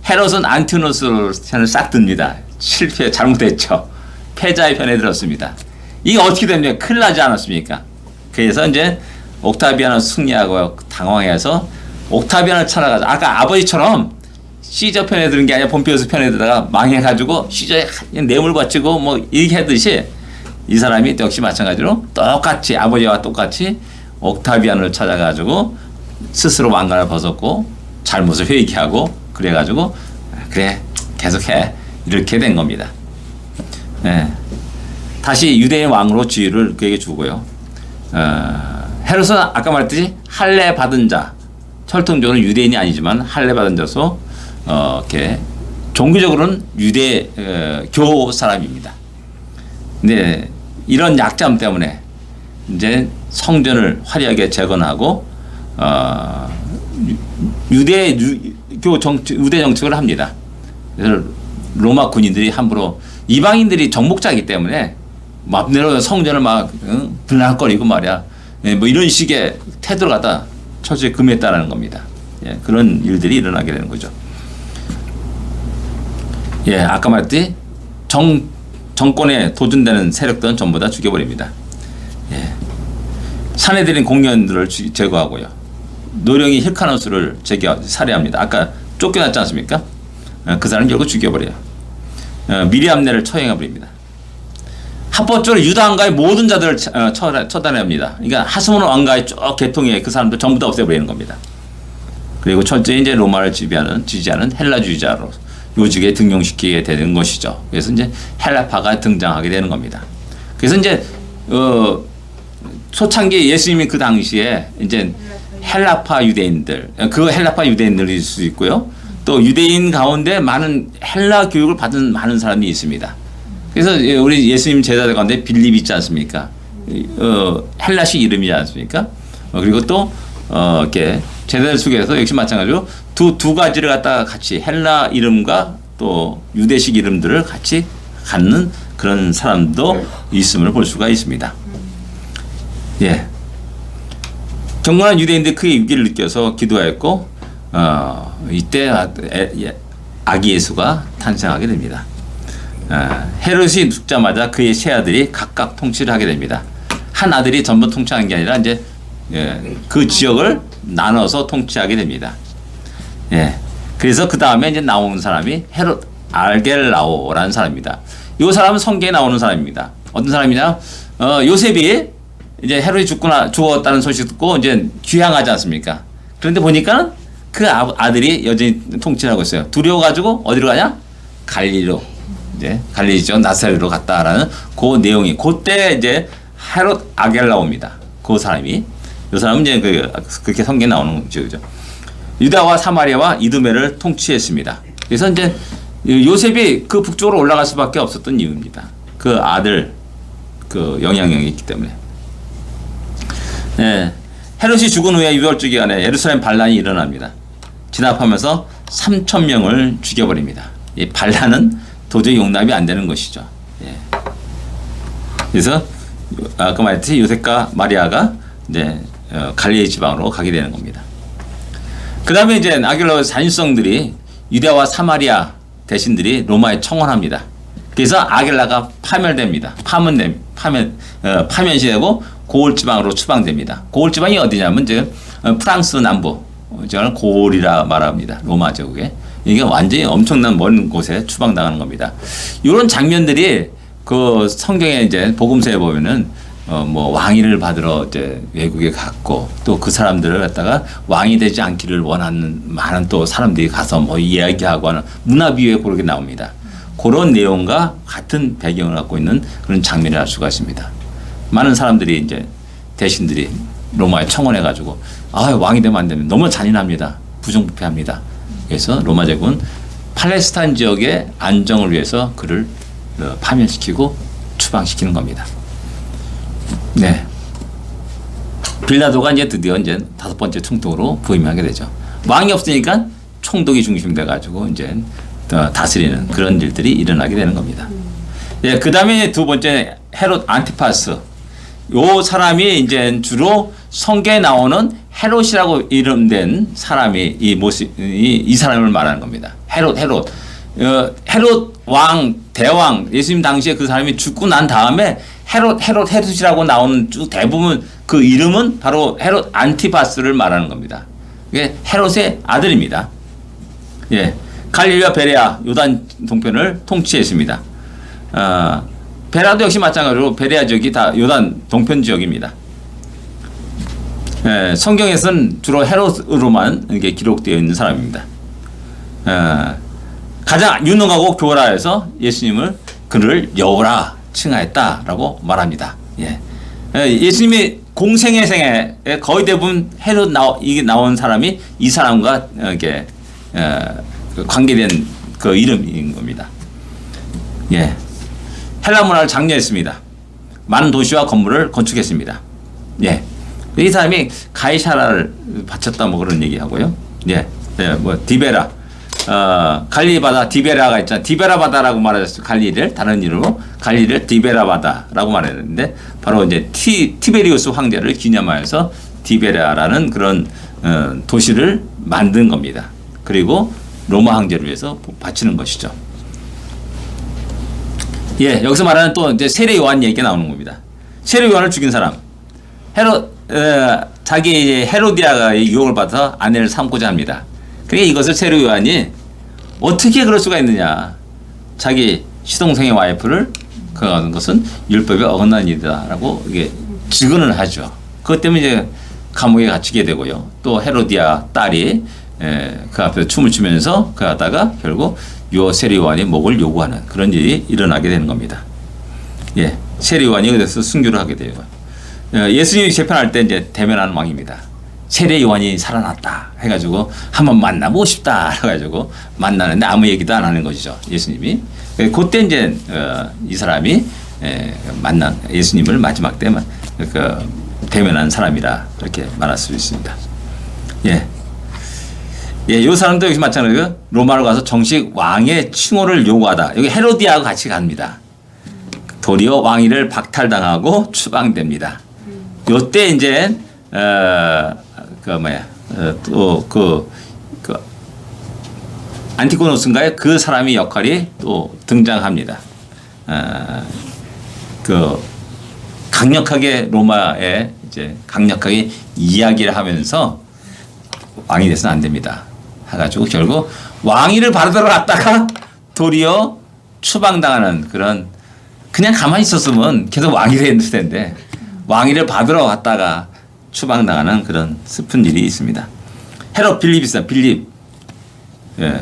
헤롯은 안티오누스를 싹 듭니다. 잘못했죠. 패자의 편에 들었습니다. 이게 어떻게 됩니까? 큰일 나지 않았습니까? 그래서 이제 옥타비아누스 승리하고 당황해서 옥타비안을 찾아가서 아까 아버지처럼 시저 편에 드는 게 아니라 본피우스 편에 들다가 망해가지고 시저에 뇌물 바치고 뭐 이렇게 하듯이 이 사람이 역시 마찬가지로 똑같이 아버지와 똑같이 옥타비안을 찾아가지고 스스로 왕관을 벗었고 잘못을 회개하고 그래가지고 그래 계속해 이렇게 된 겁니다. 네. 다시 유대인 왕으로 지위를 그에게 주고요. 헤롯은 아까 말했듯이 할례 받은 자, 혈통적으로는 유대인이 아니지만 할례 받은 자서 이렇게 종교적으로는 유대교 사람입니다. 근데 이런 약점 때문에 이제 성전을 화려하게 재건하고 유대 정책을 합니다. 그래서 로마 군인들이 함부로 이방인들이 정복자이기 때문에 맘대로 성전을 막 들락거리고 말이야. 뭐 이런 식의 태도를 갖다 철저히 금했다라는 겁니다. 예, 그런 일들이 일어나게 되는 거죠. 예, 아까 말했듯이 정권에 도전되는 세력들은 전부 다 죽여버립니다. 예, 사내들인 공연들을 제거하고요. 노령이 힐카노스를 살해합니다. 아까 쫓겨났지 않습니까? 그 사람 결국 죽여버려요. 미리암네를 처형해버립니다. 합법적으로 유다 왕가의 모든 자들을 처단합니다. 그러니까 하스몬 왕가의 쭉 계통의 그 사람들 전부 다 없애버리는 겁니다. 그리고 철저히 이제 로마를 지지하는 헬라주의자로 요직에 등용시키게 되는 것이죠. 그래서 이제 헬라파가 등장하게 되는 겁니다. 그래서 이제 초창기 예수님이 그 당시에 이제 헬라파 유대인들, 그 헬라파 유대인들일 수 있고요. 또 유대인 가운데 많은 헬라 교육을 받은 많은 사람이 있습니다. 그래서 우리 예수님 제자들 가운데 빌립이 있지 않습니까? 헬라식 이름이지 않습니까? 그리고 또 이렇게 제자들 속에서 역시 마찬가지로 두 가지를 갖다가 같이 헬라 이름과 또 유대식 이름들을 같이 갖는 그런 사람도 있음을 볼 수가 있습니다. 예. 경건한 유대인들이 크게 위기를 느껴서 기도하였고 이때 아기 예수가 탄생하게 됩니다. 헤롯이 죽자마자 그의 세 아들이 각각 통치를 하게 됩니다. 한 아들이 전부 통치하는 게 아니라 이제 그 지역을 나눠서 통치하게 됩니다. 예. 그래서 그 다음에 이제 나오는 사람이 헤롯 알겔라오라는 사람입니다. 이 사람은 성경에 나오는 사람입니다. 어떤 사람이냐? 요셉이 이제 헤롯이 죽었다는 소식 듣고 이제 귀향하지 않습니까? 그런데 보니까 그 아들이 여전히 통치를 하고 있어요. 두려워가지고 어디로 가냐? 갈릴리로. 이제 갈릴리죠. 나사렛으로 갔다라는 그 내용이 그때 이제 헤롯 아겔라오입니다. 그 사람이 이 사람은 이제 그렇게 성경에 나오는 지역이죠. 유다와 사마리아와 이두메를 통치했습니다. 그래서 이제 요셉이 그 북쪽으로 올라갈 수밖에 없었던 이유입니다. 그 아들 그 영향력이 있기 때문에. 예, 헤롯이 죽은 후에 유월절 기간에 예루살렘 반란이 일어납니다. 진압하면서 3,000명을 죽여버립니다. 이 반란은 도저히 용납이 안 되는 것이죠. 예. 그래서 아까 말했듯이 요셉과 마리아가 이제 갈릴리 지방으로 가게 되는 겁니다. 그 다음에 이제 아길라 잔일성들이 유대와 사마리아 대신들이 로마에 청원합니다. 그래서 아길라가 파멸됩니다. 파면시되고 고을 지방으로 추방됩니다. 고을 지방이 어디냐면 이제 프랑스 남부, 저는 고을이라 말합니다. 로마 제국에. 이게 완전히 엄청난 먼 곳에 추방당하는 겁니다. 이런 장면들이 그 성경에 이제 복음서에 보면은 뭐 왕위를 받으러 이제 외국에 갔고 또 그 사람들을 갖다가 왕이 되지 않기를 원하는 많은 또 사람들이 가서 뭐 이야기하고 하는 문화 비유에 그렇게 나옵니다. 그런 내용과 같은 배경을 갖고 있는 그런 장면을 알 수가 있습니다. 많은 사람들이 이제 대신들이 로마에 청원해가지고 왕이 되면 안 되면 너무 잔인합니다. 부정부패합니다. 그래서 로마 제국은 팔레스타인 지역의 안정을 위해서 그를 파멸시키고 추방시키는 겁니다. 네. 빌라도가 이제 드디어 이제 5번째 총독으로 부임하게 되죠. 왕이 없으니까 총독이 중심돼 가지고 이제 다스리는 그런 일들이 일어나게 되는 겁니다. 예, 그 다음에 두 번째 헤롯 안티파스. 요 사람이 이제 주로 성경에 나오는 헤롯이라고 이름된 사람이 이 사람을 말하는 겁니다. 헤롯 왕, 대왕, 예수님 당시에 그 사람이 죽고 난 다음에 헤롯이라고 나오는 쭉 대부분 그 이름은 바로 헤롯 안티파스를 말하는 겁니다. 이게 헤롯의 아들입니다. 예. 갈릴리와 베레아, 요단 동편을 통치했습니다. 베레아도 역시 마찬가지로 베레아 지역이 다 요단 동편 지역입니다. 예, 성경에서는 주로 헤롯으로만 이게 기록되어 있는 사람입니다. 가장 유능하고 교활해서 예수님을 그를 여호라 칭하였다라고 말합니다. 예. 예수님이 공생의 생에 거의 대부분 헤롯 이게 나온 사람이 이 사람과 이렇게 관계된 그 이름인 겁니다. 예. 헬라 문화를 장려했습니다. 많은 도시와 건물을 건축했습니다. 예. 이 사람이 가이사라를 바쳤다 뭐 그런 얘기하고요. 예. 예. 뭐 디베라. 갈릴리 바다 디베라가 있잖아요. 디베라 바다라고 말했어요. 갈릴리를 다른 이름으로 갈릴리를 디베라 바다라고 말했는데 바로 이제 티베리우스 황제를 기념하여서 디베라라는 그런 도시를 만든 겁니다. 그리고 로마 황제를 위해서 바치는 것이죠. 예, 여기서 말하는 또 이제 세례 요한 얘기가 나오는 겁니다. 세례 요한을 죽인 사람. 자기 이제 헤로디아가 유혹을 받아서 아내를 삼고자 합니다. 그러니까 이것을 세례 요한이 어떻게 그럴 수가 있느냐. 자기 시동생의 와이프를 그하는 것은 율법에 어긋난 일이다라고 이게 증언을 하죠. 그것 때문에 이제 감옥에 갇히게 되고요. 또 헤로디아 딸이 그 앞에서 춤을 추면서 그 하다가 결국 세례 요한의 목을 요구하는 그런 일이 일어나게 되는 겁니다. 예, 세례 요한이 그래서 순교를 하게 돼요. 예수님이 재판할 때 이제 대면하는 왕입니다. 세례 요한이 살아났다 해가지고 한번 만나보고 싶다 해가지고 만나는데 아무 얘기도 안 하는 것이죠. 예수님이. 그때 이제 이 사람이 만난 예수님을 마지막 때 대면한 사람이라 그렇게 말할 수 있습니다. 예. 예, 이 사람도 여기 마찬가지로 로마로 가서 정식 왕의 칭호를 요구하다. 여기 헤로디아하고 같이 갑니다. 도리어 왕위를 박탈당하고 추방됩니다. 요때 이제 안티고노스인가요? 그 사람의 역할이 또 등장합니다. 강력하게 로마에 이제 강력하게 이야기를 하면서 왕이 돼서는 안 됩니다. 해가지고 결국 왕위를 받으러 갔다가 도리어 추방당하는 그런 그냥 가만히 있었으면 계속 왕이 됐을 텐데 왕위를 받으러 갔다가 추방당하는 그런 슬픈 일이 있습니다. 헤롯 빌립이다. 빌립. 예.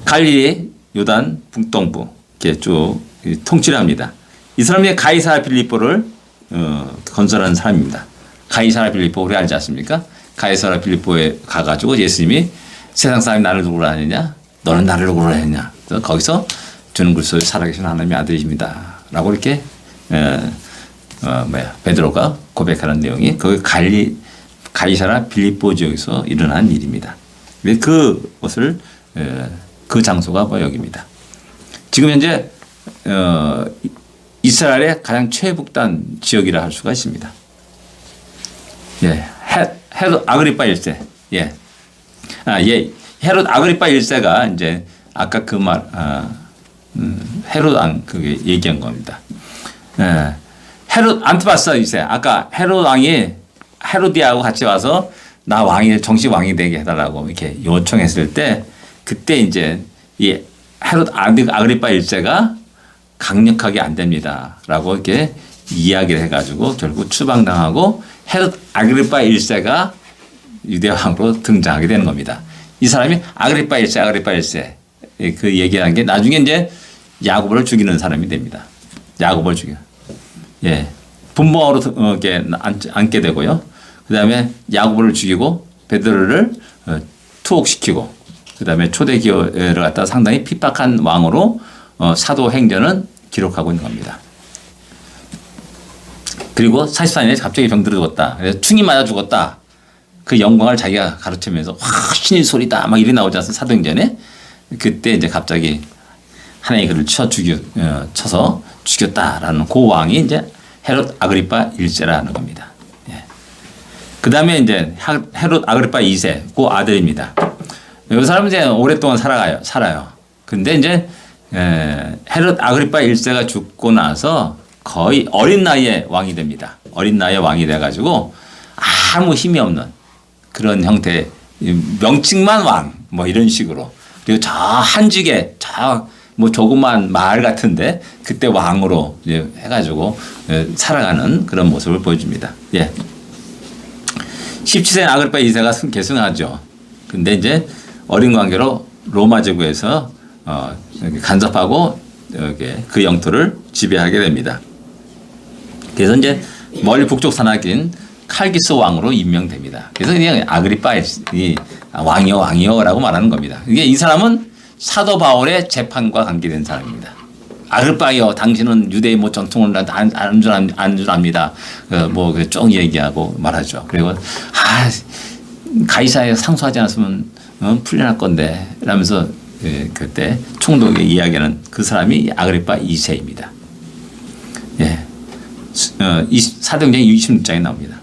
갈릴리 요단 북동부 이렇게 쭉 통치를 합니다. 이 사람이 가이사라 빌립보를 건설한 사람입니다. 가이사라 빌립보 우리 알지 않습니까? 가이사라 빌립보에 가가지고 예수님이 세상 사람이 나를 누구로 하느냐? 너는 나를 누구로 하느냐? 거기서 주는 그리스도의 살아계신 하나님의 아들이십니다. 라고 이렇게 베드로가 고백하는 내용이 그 가이사라 빌립보 지역에서 일어난 일입니다. 그것을 그 장소가 뭐 여기입니다. 지금 현재 이스라엘의 가장 최북단 지역이라 할 수가 있습니다. 예, 헤롯 아그리파 1세. 예. 헤롯 아그리파 1세가 이제 아까 그 헤롯 왕 그게 얘기한 겁니다. 예. 헤롯 안티파스 2세. 아까 헤롯 왕이 헤로디아하고 같이 와서 나 왕이 정식 왕이 되게 해달라고 이렇게 요청했을 때 그때 이제 이 헤롯 아그리파 1세가 강력하게 안 됩니다라고 이렇게 이야기를 해가지고 결국 추방당하고 헤롯 아그리파 1세가 유대 왕으로 등장하게 되는 겁니다. 이 사람이 아그리파 1세 그 얘기한 게 나중에 이제 야곱을 죽이는 사람이 됩니다. 야곱을 죽여. 예. 분봉으로 이렇게 앉게 되고요. 그 다음에 야곱을 죽이고 베드로를 투옥시키고 그 다음에 초대교회를 갖다 상당히 핍박한 왕으로 사도행전은 기록하고 있는 겁니다. 그리고 44년에 갑자기 병들어 죽었다. 그래서 충이 맞아 죽었다. 그 영광을 자기가 가르치면서 신의 소리다 막 이리 나오지 않습니까? 사도행전에. 그때 이제 갑자기 하나님이 그를 쳐서 죽였다라는 그 왕이 이제 헤롯 아그리파 1세라는 겁니다. 예. 그 다음에 이제 헤롯 아그리파 2세, 그 아들입니다. 이 사람은 이제 오랫동안 살아요. 근데 이제 헤롯 아그리파 1세가 죽고 나서 거의 어린 나이에 왕이 됩니다. 어린 나이에 왕이 돼가지고 아무 힘이 없는 그런 형태, 명칭만 왕, 뭐 이런 식으로. 그리고 저 한직에 뭐 조그만 마을 같은데 그때 왕으로 이제 해가지고 살아가는 그런 모습을 보여줍니다. 예. 17세 아그리파 2세가 계승하죠. 근데 이제 어린 관계로 로마 제국에서 간섭하고 그 영토를 지배하게 됩니다. 그래서 이제 멀리 북쪽 산악인 칼기스 왕으로 임명됩니다. 그래서 그냥 아그리파 왕이요라고 말하는 겁니다. 이게 이 사람은 사도 바울의 재판과 관계된 사람입니다. 아그리파여, 당신은 유대의 뭐 전통을 안 줄 압니다. 쭉 얘기하고 말하죠. 그리고 가이사에 상소하지 않았으면 풀려날 건데, 라면서 그때 총독에게 이야기하는 그 사람이 아그리파 2세입니다. 예. 사도행전 26장에 나옵니다.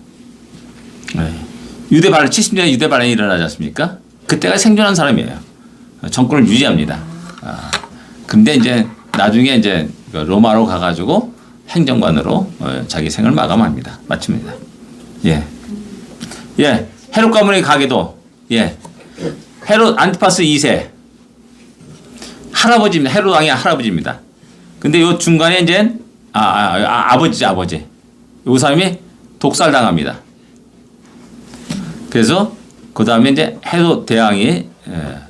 유대반란 70년에 유대반란이 일어나지 않습니까? 그때가 생존한 사람이에요. 정권을 유지합니다. 근데 이제 나중에 이제 로마로 가가지고 행정관으로 자기 생을 마감합니다. 마칩니다. 예. 예. 헤롯 가문의 가게도, 예. 헤롯 안티파스 2세. 할아버지입니다. 헤롯 왕의 할아버지입니다. 근데 요 중간에 이제, 아버지죠, 아버지. 요 사람이 독살당합니다. 그래서 그 다음에 이제 헤롯 대왕이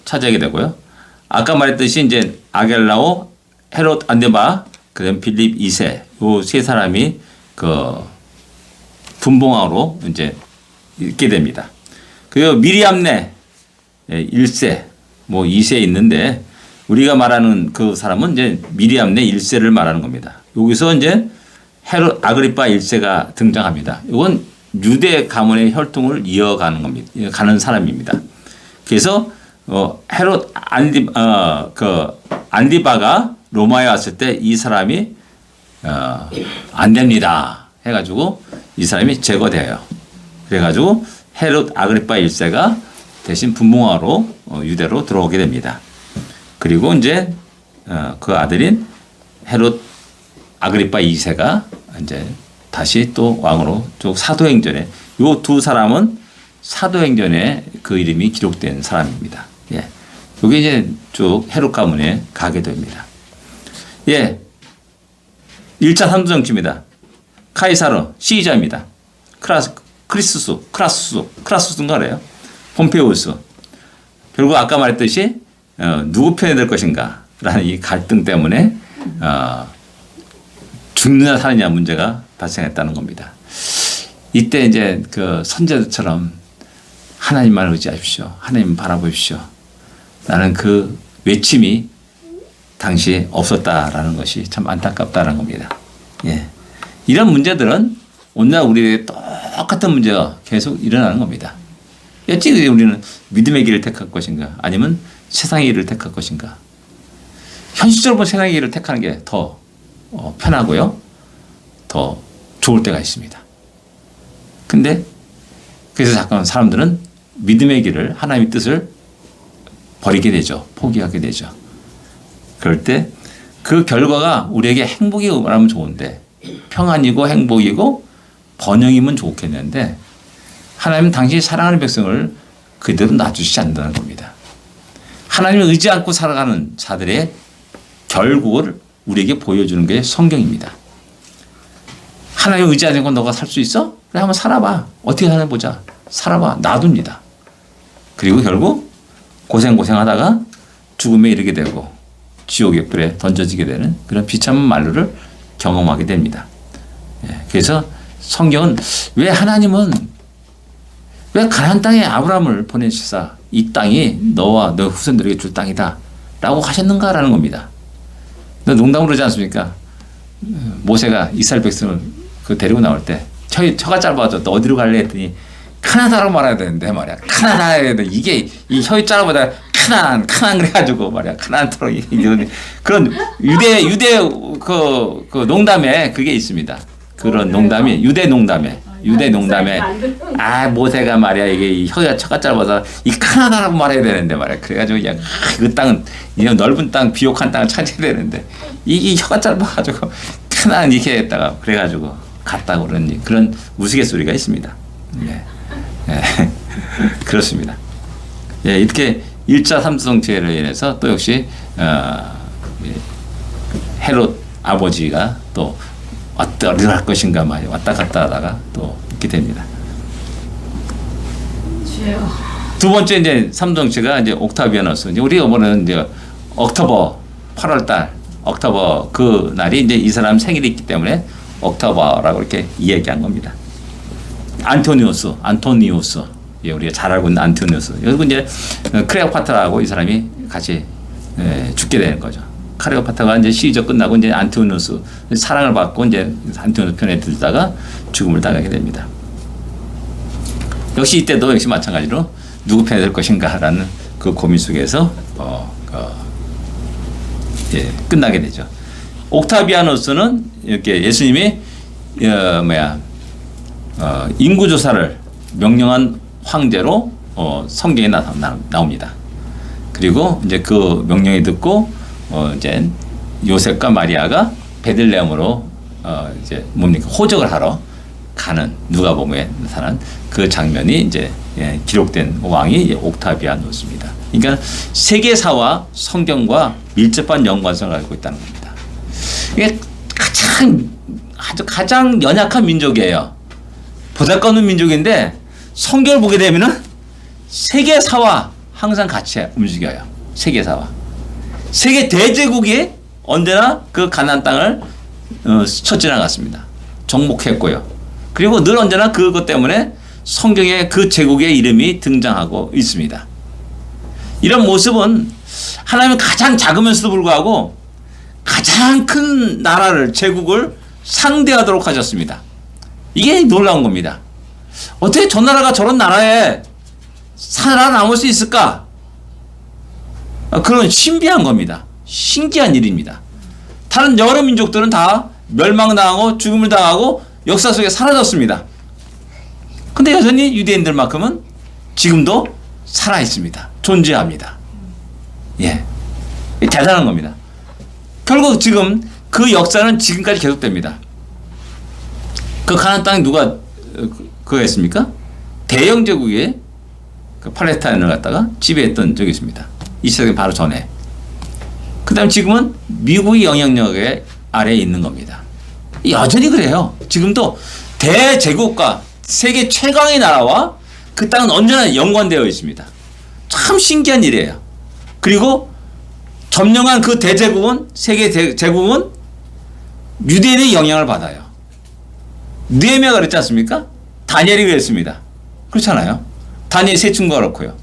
차지하게 되고요. 아까 말했듯이 이제 아겔라오, 헤롯 안데바, 그다음 빌립 2세, 요 세 사람이 그 분봉왕으로 이제 있게 됩니다. 그리고 미리암네 1세, 뭐 2세 있는데 우리가 말하는 그 사람은 이제 미리암네 1세를 말하는 겁니다. 여기서 이제 헤롯 아그리파 1세가 등장합니다. 이건 유대 가문의 혈통을 이어가는 겁니다. 가는 사람입니다. 그래서 헤롯 안디바가 로마에 왔을 때 이 사람이 안 됩니다 해가지고 이 사람이 제거돼요. 그래가지고 헤롯 아그리파 1세가 대신 분봉왕으로 유대로 들어오게 됩니다. 그리고 이제 그 아들인 헤롯 아그리파 2세가 이제 다시 또 왕으로 쭉 사도행전에 요 두 사람은 사도행전에 그 이름이 기록된 사람입니다. 예. 여기 이제 쭉 헤롯 가문에 가게 됩니다. 예. 1차 3두 정치입니다. 카이사르, 시리자입니다. 크라수스인가 그래요. 폼페우스. 결국 아까 말했듯이 누구 편에 될 것인가 라는 이 갈등 때문에 죽느냐 사느냐 문제가 발생했다는 겁니다. 이때 이제 그 선제들처럼 하나님만 의지하십시오. 하나님 바라보십시오. 라는 그 외침이 당시에 없었다라는 것이 참 안타깝다는 겁니다. 예. 이런 문제들은 오늘 우리에게 똑같은 문제가 계속 일어나는 겁니다. 어찌 우리는 믿음의 길을 택할 것인가 아니면 세상의 길을 택할 것인가. 현실적으로 세상의 길을 택하는 게 더 편하고요. 더 좋을 때가 있습니다. 근데 그래서 잠깐 사람들은 믿음의 길을 하나님의 뜻을 버리게 되죠. 포기하게 되죠. 그럴 때 그 결과가 우리에게 행복이라면 좋은데 평안이고 행복이고 번영이면 좋겠는데 하나님은 당신이 사랑하는 백성을 그대로 놔주시지 않는다는 겁니다. 하나님을 의지 않고 살아가는 자들의 결국을 우리에게 보여주는 게 성경입니다. 하나님을 의지하지 않고 너가 살 수 있어? 그래 한번 살아봐. 어떻게 사나 보자. 살아봐. 놔둡니다. 그리고 결국 고생하다가 죽음에 이르게 되고 지옥의 불에 던져지게 되는 그런 비참한 말로를 경험하게 됩니다. 그래서 성경은 왜 하나님은 왜 가나안 땅에 아브라함을 보내시사 이 땅이 너와 너 후손들에게 줄 땅이다 라고 하셨는가라는 겁니다. 농담으로 그러지 않습니까? 모세가 이스라엘 백성을 데리고 나올 때 혀가 짧아져 또 어디로 갈래 했더니 카나다라고 말해야 되는데 말이야. 카나다 해야 돼. 이게 이 혀이 짧아보다 카난 그래가지고 말이야. 카난토록 이런 그런 유대 그 농담에 그게 있습니다. 그런 농담이 유대 농담에 모세가 말이야 이게 이 혀가 짧아서 이 카나다라고 말해야 되는데 말이야. 그래가지고 그냥 그 땅은 이 넓은 땅 비옥한 땅을 차지해야 되는데 이 혀가 짧아가지고 카난 이렇게 했다가 그래가지고 갔다고 그런 우스갯소리가 있습니다. 예. 그렇습니다. 예, 이렇게 1차 삼성체로 인해서 또 역시 헤롯 아버지가 또 어떻게 할 것인가 막 왔다 갔다 하다가 또 이렇게 됩니다. 두 번째 이제 삼성체가 이제 옥타비아누스. 이제 우리 어머니는 이제 옥토버 8월달 옥토버 그 날이 이제 이 사람 생일이 있기 때문에 옥토버라고 이렇게 이야기한 겁니다. 안토니우스. 예, 우리가 잘 알고 있는 안토니우스. 여기서 이제 크레오파트라하고 이 사람이 같이 죽게 되는 거죠. 크레오파트가 이제 시기적 끝나고 이제 안토니우스 사랑을 받고 이제 안토니우스 편에 들다가 죽음을 당하게 됩니다. 역시 이때도 역시 마찬가지로 누구 편에 들 것인가라는 그 고민 속에서 끝나게 되죠. 옥타비아누스는 이렇게 예수님이 인구 조사를 명령한 황제로 성경에 나옵니다. 그리고 이제 그 명령이 듣고 이제 요셉과 마리아가 베들레헴으로 이제 호적을 하러 가는 누가복음에 나타난 그 장면이 이제 기록된 왕이 이제 옥타비아누스입니다. 그러니까 세계사와 성경과 밀접한 연관성을 가지고 있다는 겁니다. 이게 가장 연약한 민족이에요. 보잘것없는 민족인데 성경을 보게 되면은 세계사와 항상 같이 움직여요. 세계사와 세계 대제국이 언제나 그 가나안 땅을 스쳐 지나갔습니다. 정복했고요. 그리고 늘 언제나 그것 때문에 성경에 그 제국의 이름이 등장하고 있습니다. 이런 모습은 하나님은 가장 작으면서도 불구하고 가장 큰 나라를 제국을 상대하도록 하셨습니다. 이게 놀라운 겁니다. 어떻게 저 나라가 저런 나라에 살아남을 수 있을까? 그런 신비한 겁니다. 신기한 일입니다. 다른 여러 민족들은 다 멸망당하고 죽음을 당하고 역사 속에 사라졌습니다. 근데 여전히 유대인들만큼은 지금도 살아있습니다. 존재합니다. 예. 대단한 겁니다. 결국 지금 그 역사는 지금까지 계속됩니다. 그 가나안 땅에 누가 그거 했습니까? 대영 제국의 그 팔레스타인을 갖다가 지배했던 적이 있습니다. 2차세기 바로 전에. 그 다음 지금은 미국의 영향력 아래에 있는 겁니다. 여전히 그래요. 지금도 대제국과 세계 최강의 나라와 그 땅은 언제나 연관되어 있습니다. 참 신기한 일이에요. 그리고 점령한 그 대제국은 세계 제국은 유대인의 영향을 받아요. 느헤미야가 그랬지 않습니까? 다니엘이 그랬습니다. 그렇잖아요. 다니엘 세 친구가 그렇고요.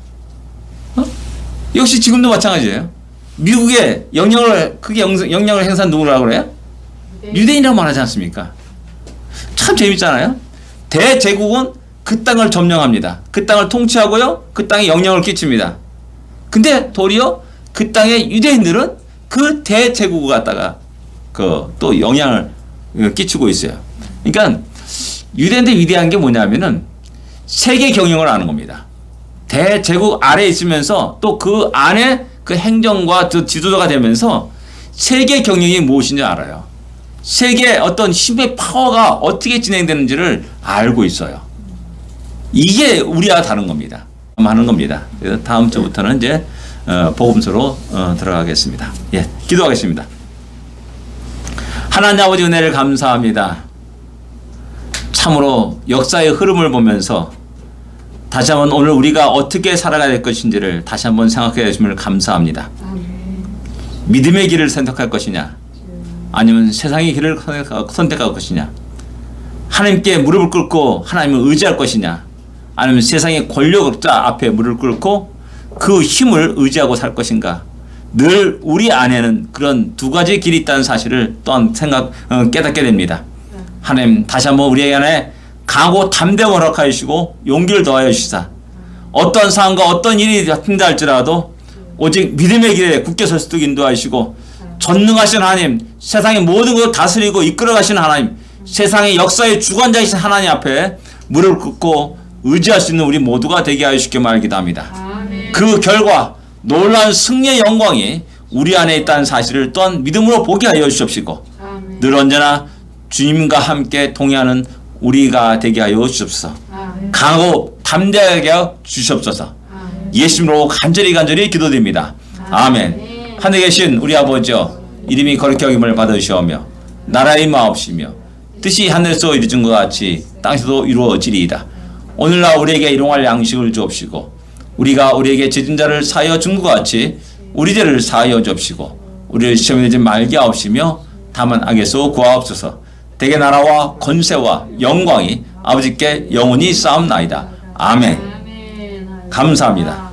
역시 지금도 마찬가지예요. 미국의 크게 영향을 행사한 누구라고 그래요? 유대인이라고 말하지 않습니까? 참 재밌잖아요. 대제국은 그 땅을 점령합니다. 그 땅을 통치하고요. 그 땅에 영향을 끼칩니다. 근데 도리어 그 땅의 유대인들은 그 대제국을 갖다가 또 영향을 끼치고 있어요. 그러니까 유대인들 위대한 게 뭐냐면은 세계 경영을 하는 겁니다. 대제국 아래에 있으면서 또 그 안에 그 행정과 그 지도자가 되면서 세계 경영이 무엇인지 알아요. 세계 어떤 힘의 파워가 어떻게 진행되는지를 알고 있어요. 이게 우리와 다른 겁니다. 하는 겁니다. 그래서 다음 주부터는 이제 복음서로 들어가겠습니다. 예, 기도하겠습니다. 하나님 아버지 은혜를 감사합니다. 참으로 역사의 흐름을 보면서 다시 한번 오늘 우리가 어떻게 살아가야 될 것인지를 다시 한번 생각해 주심을 감사합니다. 믿음의 길을 선택할 것이냐 아니면 세상의 길을 선택할 것이냐, 하나님께 무릎을 꿇고 하나님을 의지할 것이냐 아니면 세상의 권력자 앞에 무릎을 꿇고 그 힘을 의지하고 살 것인가. 늘 우리 안에는 그런 두 가지 길이 있다는 사실을 또한 깨닫게 됩니다. 하나님 다시 한번 우리 안에 강하고 담대함을 허락하여 주시고 용기를 더하여 주시사 어떤 상황과 어떤 일이 닥친다 할지라도 오직 믿음의 길에 굳게 설 수 있도록 인도하시고 전능하신 하나님, 세상의 모든 것을 다스리고 이끌어가시는 하나님, 세상의 역사의 주관자이신 하나님 앞에 무릎을 꿇고 의지할 수 있는 우리 모두가 되게 하여 주시기 바라기도 합니다. 아멘. 그 결과 놀라운 승리의 영광이 우리 안에 있다는 사실을 또한 믿음으로 보게 하여 주시옵시고 아멘. 늘 언제나 주님과 함께 동행하는 우리가 되게 하여 주옵소서. 아멘. 강하고 담대하게 하여 주시옵소서. 아멘. 예수님으로 간절히 기도드립니다. 아멘. 아멘. 하늘에 계신 우리 아버지여, 이름이 거룩히 여김을 받으시오며 나라의 마옵시며 뜻이 하늘에서 이루어진 것 같이 땅에서도 이루어지리이다. 오늘날 우리에게 일용할 양식을 주옵시고 우리가 우리에게 죄진 자를 사하여 준 것 같이 우리 죄를 사하여 주옵시고 우리를 시험에 들지 말게 하옵시며 다만 악에서 구하옵소서. 대개 나라와 권세와 영광이 아버지께 영원히 쌓옵나이다. 아멘. 감사합니다.